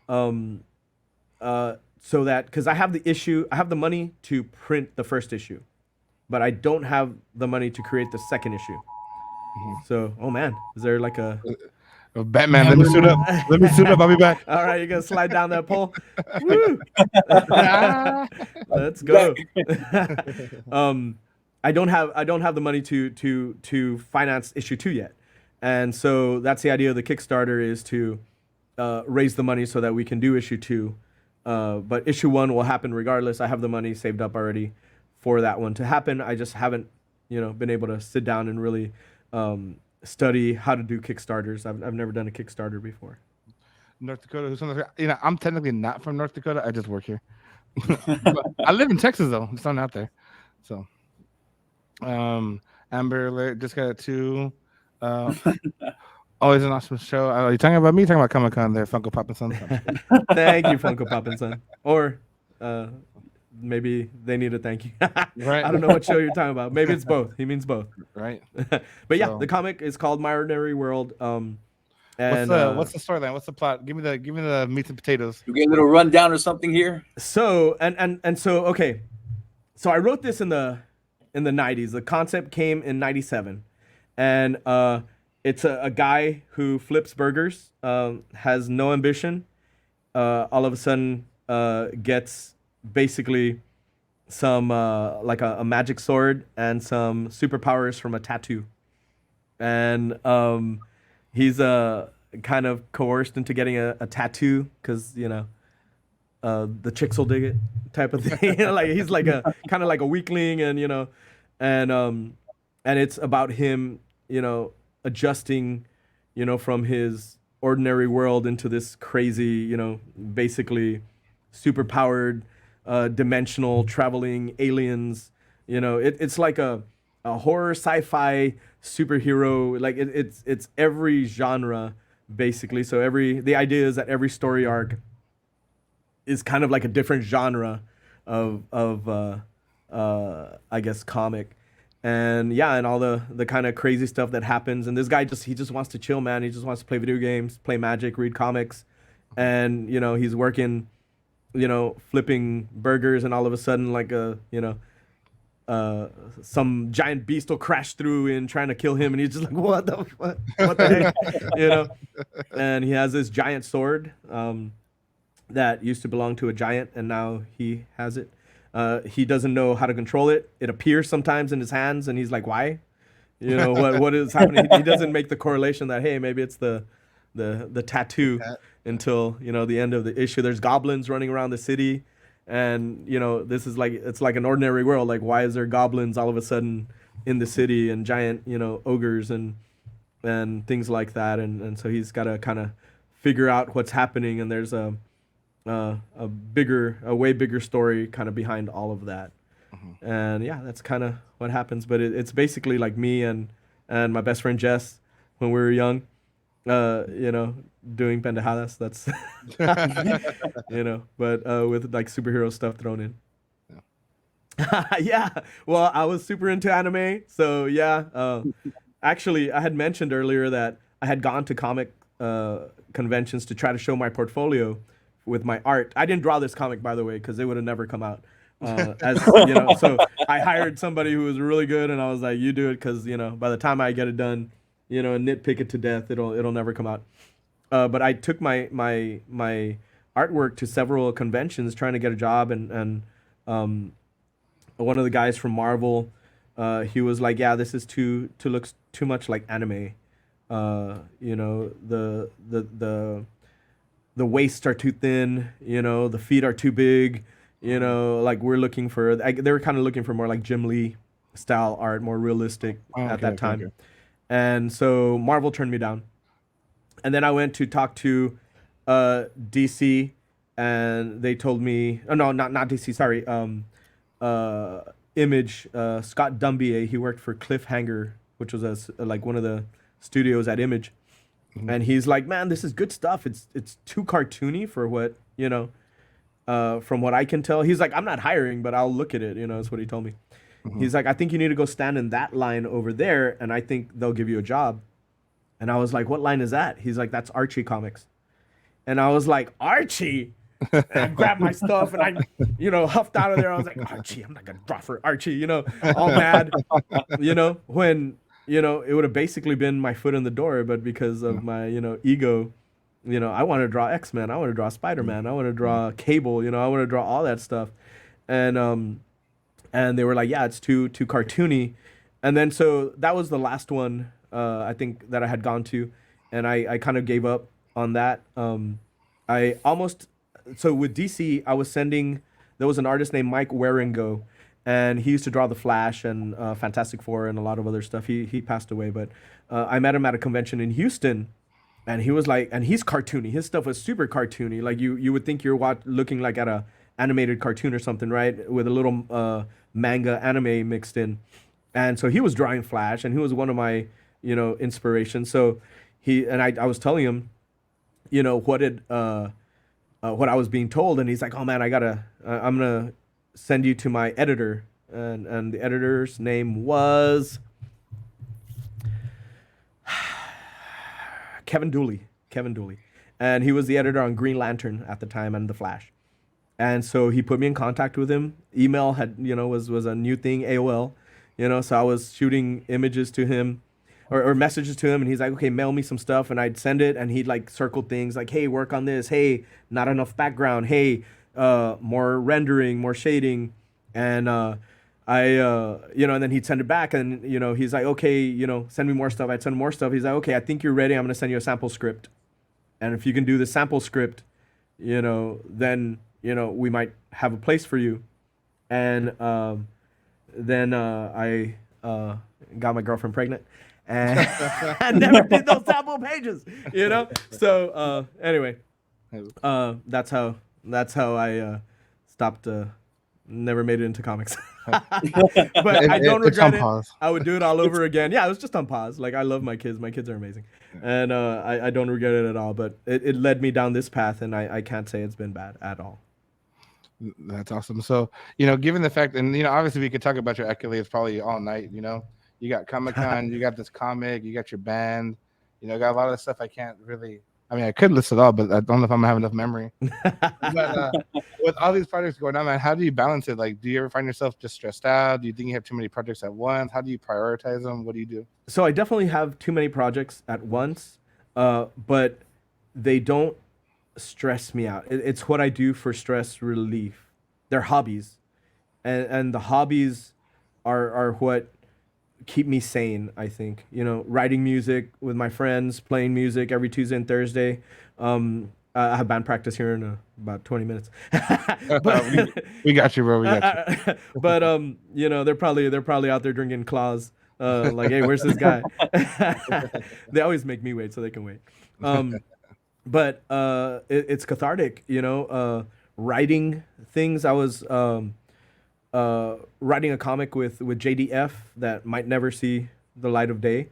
so that, because I have the money to print the first issue, but I don't have the money to create the second issue. So, oh man, is there like a Batman? Let me suit up. Let me suit up. I'll be back. All right, you're gonna slide down that pole. Woo! Let's go. I don't have the money to finance issue 2 yet, and so that's the idea of the Kickstarter, is to raise the money so that we can do issue 2. But issue 1 will happen regardless. I have the money saved up already for that one to happen. I just haven't been able to sit down and really study how to do Kickstarters. I've never done a Kickstarter before. North Dakota. Who's from I'm technically not from North Dakota. I just work here. I live in Texas though. I'm still out there. So, Amber Alert just got 2. Always an awesome show. Are you talking about me? Talking about Comic Con there, Funko Pop and Son. Thank you, Funko Pop and Son. Or maybe they need a thank you. Right. I don't know what show you're talking about. Maybe it's both. He means both. Right. But yeah, the comic is called My Ordinary World. And what's the storyline? What's the plot? Give me the meat and potatoes. You get a little rundown or something here. So okay. So I wrote this in the 90s. The concept came in 97. And it's a guy who flips burgers, has no ambition, all of a sudden gets basically some like a magic sword and some superpowers from a tattoo, and he's kind of coerced into getting a tattoo because the chicks will dig it type of thing. Like he's like a kind of like a weakling, and and it's about him adjusting from his ordinary world into this crazy basically superpowered dimensional traveling aliens. It's like a horror sci-fi superhero, like it's every genre basically. So the idea is that every story arc is kind of like a different genre of I guess comic. And yeah, and all the kind of crazy stuff that happens. And this guy he just wants to chill, man. He just wants to play video games, play Magic, read comics. And he's working flipping burgers, and all of a sudden, like some giant beast will crash through and trying to kill him, and he's just like, what the heck, And he has this giant sword that used to belong to a giant, and now he has it. He doesn't know how to control it. It appears sometimes in his hands, and he's like, why? What is happening? He doesn't make the correlation that, hey, maybe it's the tattoo. Until the end of the issue. There's goblins running around the city, and this is it's like an ordinary world. Like, why is there goblins all of a sudden in the city, and giant ogres and things like that, and so he's got to kind of figure out what's happening, and there's a way bigger story kind of behind all of that. And yeah, that's kind of what happens. But it's basically like me and my best friend Jess when we were young, doing pendejadas. That's but with like superhero stuff thrown in. Yeah. Well, I was super into anime, so yeah. Actually, I had mentioned earlier that I had gone to comic conventions to try to show my portfolio with my art. I didn't draw this comic, by the way, because it would have never come out. So I hired somebody who was really good, and I was like, "You do it," because by the time I get it done, and nitpick it to death, it'll never come out. But I took my artwork to several conventions trying to get a job, and one of the guys from Marvel, he was like, "Yeah, this is looks too much like anime. The waists are too thin, the feet are too big, You know, like we're looking for. They were kind of looking for more like Jim Lee style art, more realistic at that time. Okay. And so Marvel turned me down. And then I went to talk to DC, and they told me, oh no, not DC, sorry, Image. Scott Dumbier, he worked for Cliffhanger, which was like one of the studios at Image, and he's like, man, this is good stuff. It's too cartoony for what from what I can tell. He's like, I'm not hiring, but I'll look at it. That's what he told me. He's like, I think you need to go stand in that line over there, and I think they'll give you a job. And I was like, what line is that? He's like, that's Archie Comics. And I was like, Archie? And I grabbed my stuff and I, huffed out of there. I was like, Archie, I'm not going to draw for Archie, all mad, when, it would have basically been my foot in the door. But because of my, ego, I want to draw X-Men. I want to draw Spider-Man. I want to draw Cable, I want to draw all that stuff. And they were like, yeah, it's too cartoony. And then so that was the last one. I think that I had gone to, and I kind of gave up on that. So with DC, I was there was an artist named Mike Waringo, and he used to draw The Flash and Fantastic Four and a lot of other stuff. He passed away, but I met him at a convention in Houston, and he was like, and he's cartoony. His stuff was super cartoony. Like you would think you're looking like at a animated cartoon or something, right? With a little manga anime mixed in. And so he was drawing Flash, and he was one of my inspiration. So I was telling him, what I was being told, and he's like, oh man, I'm gonna send you to my editor, and the editor's name was Kevin Dooley, and he was the editor on Green Lantern at the time and The Flash. And so he put me in contact with him. Email had was a new thing, AOL, so I was shooting images to him, or messages to him, and he's like, okay, mail me some stuff, and I'd send it, and he'd like circle things like, hey, work on this, hey, not enough background, hey, more rendering, more shading, and and then he'd send it back, and he's like, okay, send me more stuff. I'd send more stuff. He's like, okay, I think you're ready. I'm gonna send you a sample script, and if you can do the sample script, then we might have a place for you. And then I got my girlfriend pregnant. And I never did those sample pages, So anyway, that's how I stopped. Never made it into comics. But I don't regret it. Pause. I would do it all over again. Yeah, it was just on pause. Like, I love my kids. My kids are amazing, and I don't regret it at all. But it led me down this path, and I can't say it's been bad at all. That's awesome. So given the fact, and obviously we could talk about your accolades probably all night. You got Comic-Con, you got this comic, you got your band, got a lot of stuff I can't really. I mean, I could list it all, but I don't know if I'm gonna have enough memory. But with all these projects going on, man, how do you balance it? Like, do you ever find yourself just stressed out? Do you think you have too many projects at once? How do you prioritize them? What do you do? So I definitely have too many projects at once, but they don't stress me out. It's what I do for stress relief. They're hobbies, and the hobbies are what keep me sane. I think writing music with my friends, playing music every Tuesday and Thursday. I have band practice here in about 20 minutes. But, we got you, bro. We got you. But they're probably out there drinking claws. Like, hey, where's this guy? They always make me wait so they can wait. But it's cathartic, writing things. I was writing a comic with JDF that might never see the light of day,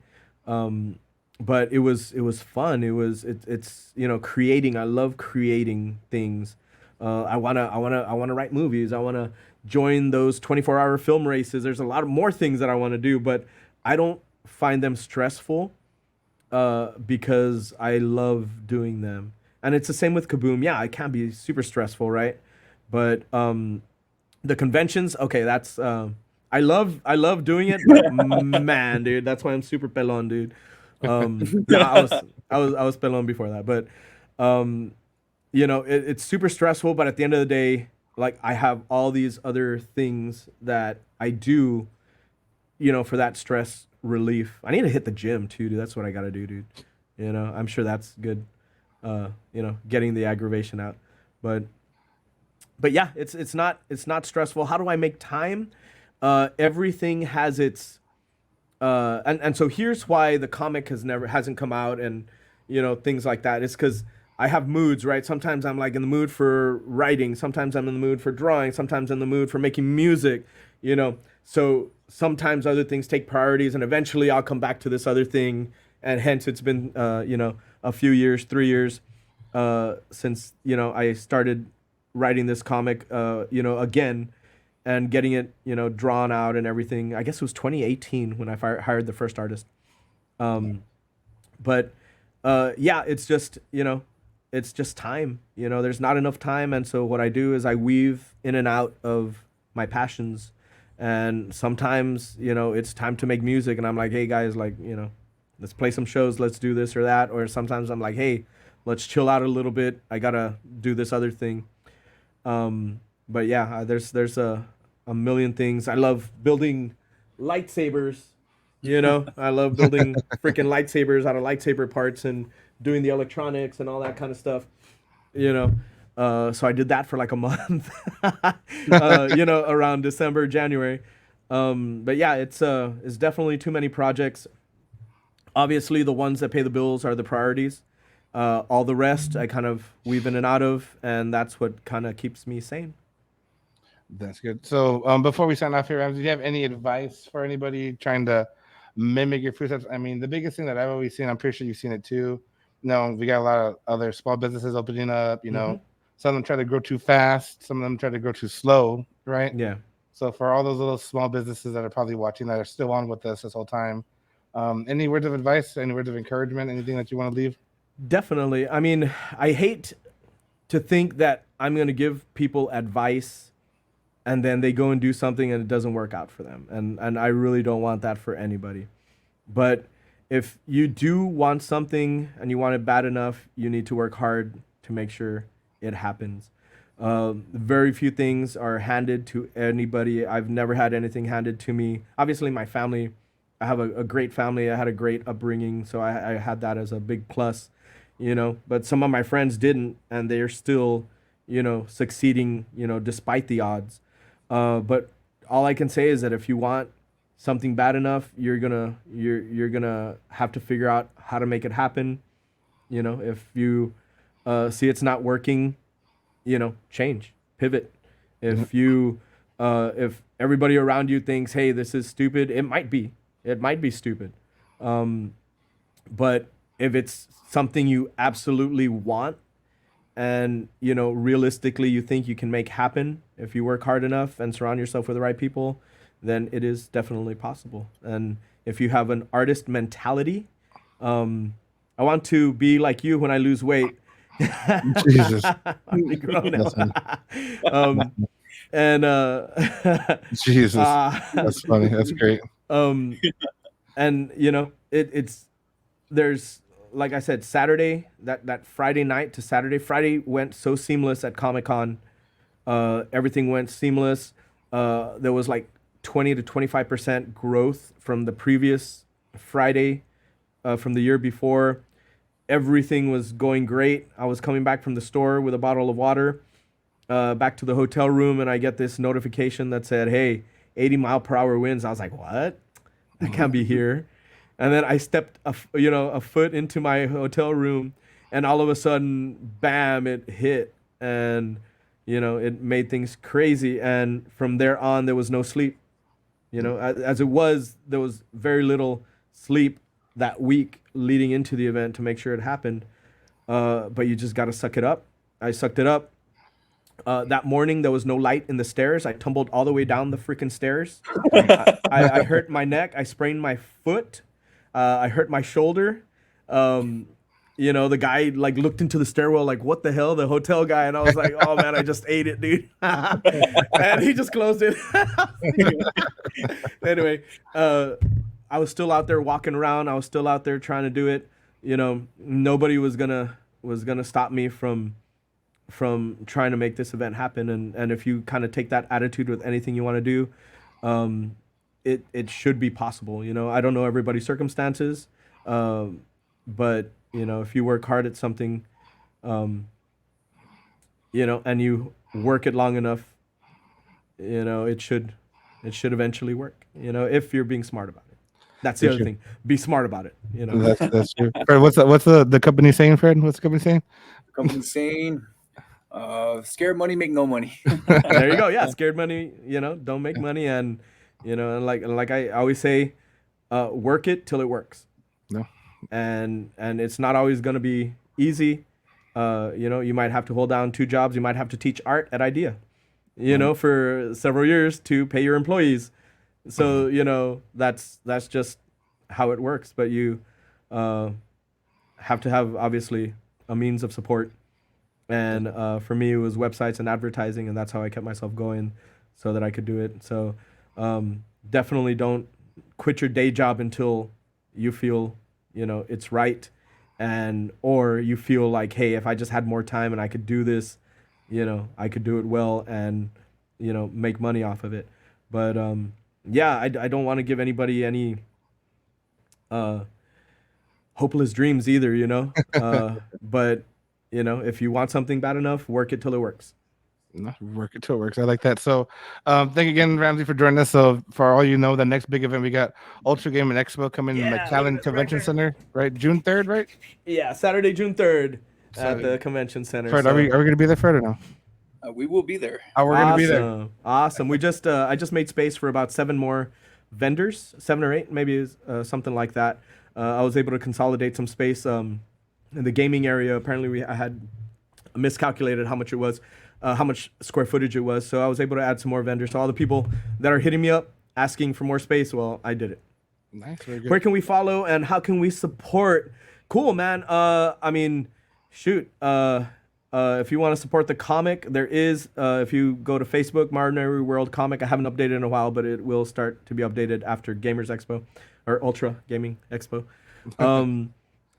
but it was fun. It's creating. I love creating things. I wanna write movies. I wanna join those 24-hour film races. There's a lot of more things that I want to do, but I don't find them stressful because I love doing them. And it's the same with Kaboom. Yeah, it can be super stressful, right? But the conventions, okay, that's I love doing it, but man, dude, that's why I'm super pelon, dude. I was pelon before that, but it's super stressful. But at the end of the day, like, I have all these other things that I do, for that stress relief. I need to hit the gym too, dude. That's what I gotta do, dude. I'm sure that's good. Getting the aggravation out, but but yeah, it's not stressful. How do I make time? Everything has its and so here's why the comic hasn't come out, and things like that. It's because I have moods, right? Sometimes I'm like in the mood for writing, sometimes I'm in the mood for drawing, sometimes in the mood for making music, so sometimes other things take priorities, and eventually I'll come back to this other thing. And hence it's been a few years, 3 years since I started writing this comic again, and getting it drawn out and everything. I guess it was 2018 when I hired the first artist. But yeah, it's just time. There's not enough time, and so what I do is I weave in and out of my passions. And sometimes it's time to make music, and I'm like, hey guys, like let's play some shows, let's do this or that. Or sometimes I'm like, hey, let's chill out a little bit, I gotta do this other thing. But yeah, there's a million things. I love building lightsabers. I love building freaking lightsabers out of lightsaber parts and doing the electronics and all that kind of stuff. So I did that for like a month. Around December, January. But yeah, it's definitely too many projects. Obviously, the ones that pay the bills are the priorities. All the rest I kind of weave in and out of, and that's what kind of keeps me sane. That's good. So before we sign off here, Ramsey, do you have any advice for anybody trying to mimic your footsteps? I mean, the biggest thing that I've always seen, I'm pretty sure you've seen it too. We got a lot of other small businesses opening up. Some of them try to grow too fast. Some of them try to grow too slow, right? Yeah. So for all those little small businesses that are probably watching that are still on with us this whole time, any words of advice, any words of encouragement, anything that you want to leave? Definitely. I mean, I hate to think that I'm going to give people advice and then they go and do something and it doesn't work out for them. And I really don't want that for anybody. But if you do want something and you want it bad enough, you need to work hard to make sure it happens. Very few things are handed to anybody. I've never had anything handed to me. Obviously, my family, I have a great family. I had a great upbringing, so I had that as a big plus, But some of my friends didn't, and they're still, succeeding, despite the odds. But all I can say is that if you want something bad enough, you're gonna have to figure out how to make it happen. If you see it's not working, change, pivot. If everybody around you thinks, hey, this is stupid, it might be stupid. But if it's something you absolutely want and, realistically you think you can make happen, if you work hard enough and surround yourself with the right people, then it is definitely possible. And if you have an artist mentality, I want to be like you when I lose weight. Jesus. Be grown now. Jesus. That's funny. That's great. And it's there's, like I said, Saturday, that Friday night to Saturday. Friday went so seamless at Comic-Con. Everything went seamless. There was like 20 to 25% growth from the previous Friday, from the year before. Everything was going great. I was coming back from the store with a bottle of water, back to the hotel room, and I get this notification that said, hey, 80-mile-per-hour winds. I was like, what? I can't be here. And then I stepped a foot into my hotel room, and all of a sudden, bam, it hit. And, it made things crazy. And from there on, there was no sleep. As it was, there was very little sleep that week leading into the event to make sure it happened. But you just got to suck it up. I sucked it up. That morning, there was no light in the stairs. I tumbled all the way down the freaking stairs. I hurt my neck. I sprained my foot. I hurt my shoulder. The guy like looked into the stairwell like, what the hell, the hotel guy? And I was like, oh man, I just ate it, dude. And he just closed it. Anyway, I was still out there walking around. I was still out there trying to do it. Nobody was gonna stop me from trying to make this event happen. And if you kind of take that attitude with anything you want to do, it should be possible. I don't know everybody's circumstances, but if you work hard at something, and you work it long enough, it should eventually work. If you're being smart about it. That's the For other sure. thing. Be smart about it. That's true. Fred, what's the company saying, Fred? What's the company saying? Company saying, scared money make no money. There you go. Yeah, scared money. Don't make money, and and like I always say, work it till it works. No. And it's not always gonna be easy. You might have to hold down 2 jobs. You might have to teach art at IDEA, for several years to pay your employees. So that's just how it works. But you have to have obviously a means of support. And for me, it was websites and advertising, and that's how I kept myself going, so that I could do it. So definitely don't quit your day job until you feel it's right, or you feel like, hey, if I just had more time and I could do this, I could do it well and make money off of it. But I don't want to give anybody any hopeless dreams either, but if you want something bad enough, work it till it works. No, work it till it works. I like that. So, thank you again, Ramsey, for joining us. So, for all you know, the next big event we got Ultra Gaming Expo coming in the McAllen Convention Center, right? June 3rd, right? Yeah, Saturday, June 3rd at Saturday. the convention center. Fred, So- are we gonna be there, Fred, or no? We will be there. Oh, we're gonna be there. Awesome. We just I just made space for about 7 more vendors, 7 or 8, maybe something like that. I was able to consolidate some space in the gaming area. Apparently, I had miscalculated how much it was, how much square footage it was. So I was able to add some more vendors. So all the people that are hitting me up asking for more space, well, I did it. Nice, very good. Where can we follow and how can we support? Cool, man. I mean, shoot. If you want to support the comic, there is, if you go to Facebook, Marinary World Comic, I haven't updated in a while, but it will start to be updated after Gamers Expo or Ultra Gaming Expo.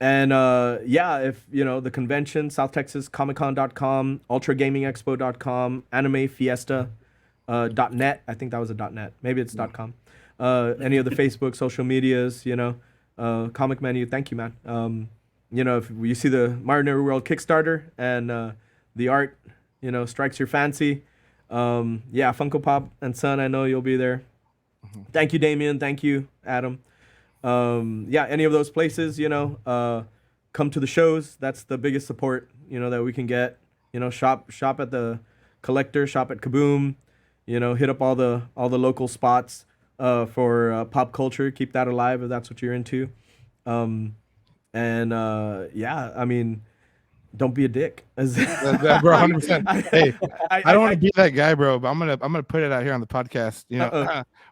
And if the convention, South Texas ComicCon.com, UltraGamingExpo.com, AnimeFiesta.net. I think that was a .net. Maybe it's .com. Any of the Facebook, social medias, Comic Menu. Thank you, man. If you see the Marinary World Kickstarter and the art, strikes your fancy, Funko Pop and Son, I know you'll be there. Thank you, Damien. Thank you, Adam. Any of those places, come to the shows. That's the biggest support, that we can get. Shop at the Collector, shop at Kaboom, hit up all the local spots for pop culture. Keep that alive if that's what you're into. I mean, don't be a dick. Bro, 100%. Hey, I don't want to be that guy, bro, but I'm gonna put it out here on the podcast.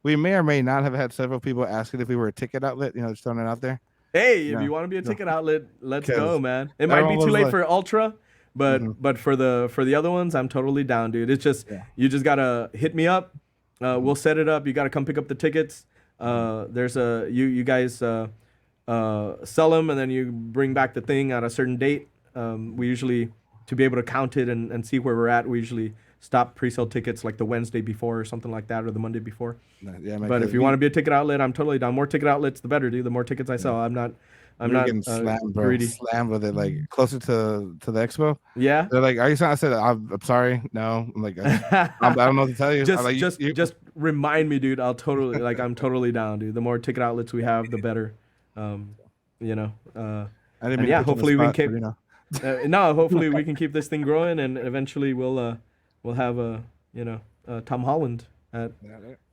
We may or may not have had several people asking if we were a ticket outlet. Just throwing it out there. Hey, if you want to be a ticket outlet, let's go, man. It might be too was late like- for Ultra, but for the other ones, I'm totally down, dude. It's just you just gotta hit me up. We'll set it up. You gotta come pick up the tickets. There's you guys sell them and then you bring back the thing at a certain date. We usually, to be able to count it and see where we're at, we usually stop pre-sale tickets like the Wednesday before or something like that, or the Monday before. Yeah, But if you want to be a ticket outlet, I'm totally down. More ticket outlets, the better, dude. The more tickets I sell, I'm not getting slammed, bro. greedy. Slammed with it, like closer to the expo. Yeah. They're like, "Are you?" I said, "I'm sorry, no." I'm like, I don't know what to tell you. I'm like, just remind me, dude. I'll totally I'm totally down, dude. The more ticket outlets we have, the better. I didn't mean yeah, to put hopefully you on we the can spot, keep. Hopefully we can keep this thing growing, and eventually we'll have Tom Holland at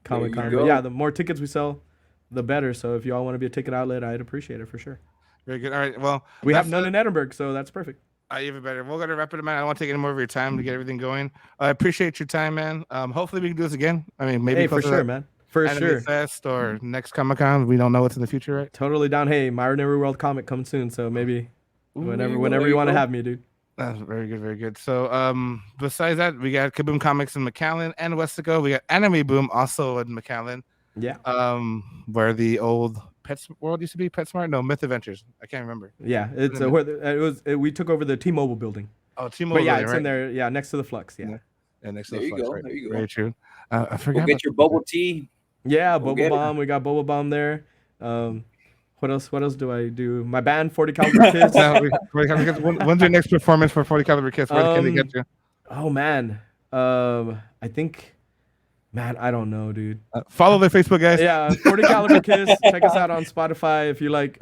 Comic Con. go. Yeah, the more tickets we sell, the better. So if you all want to be a ticket outlet, I'd appreciate it for sure. Very good. All right. Well, We have that's none in Edinburgh, so that's perfect. even better. We're gonna wrap it up, man. I don't want to take any more of your time to get everything going. I appreciate your time, man. Hopefully we can do this again. I mean, maybe Hey, for closer to sure, that man. For Anime sure. Fest or next Comic Con. We don't know what's in the future, right? Totally down. Hey, Marinary World Comic coming soon, so maybe whenever there you you want to go. have me, dude. That's very good, very good. So, besides that, we got Kaboom Comics in McAllen and Weslaco. We got Anime Boom also in McAllen. Yeah. Where the old Pets World used to be, PetSmart? No, Myth Adventures. I can't remember. Yeah, it's we took over the T-Mobile building. Oh, T-Mobile. But yeah, building, it's right? in there. Yeah, next to the Flux. Yeah. Yeah, next There to the you Flux, go, right. there you go. Very true. I Go forgot. get your bubble tea. Yeah, Go Bubble get it. Bomb. We got Bubble Bomb there. What else do I do? My band, 40 Caliber Kids. When's your next performance for 40 Caliber Kids? Where can they get you? Oh man. I think, man, I don't know, dude. Follow their Facebook, guys. Yeah, 40 Caliber Kiss. Check us out on Spotify if you like,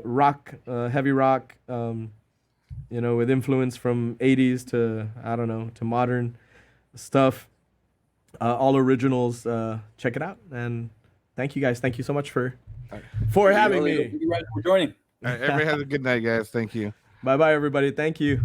rock, heavy rock, with influence from 80s to, I don't know, to modern stuff. All originals. Check it out. And thank you guys. Thank you so much for having me. Thank you guys for joining. All right, everybody has a good night, guys. Thank you. Bye-bye, everybody. Thank you.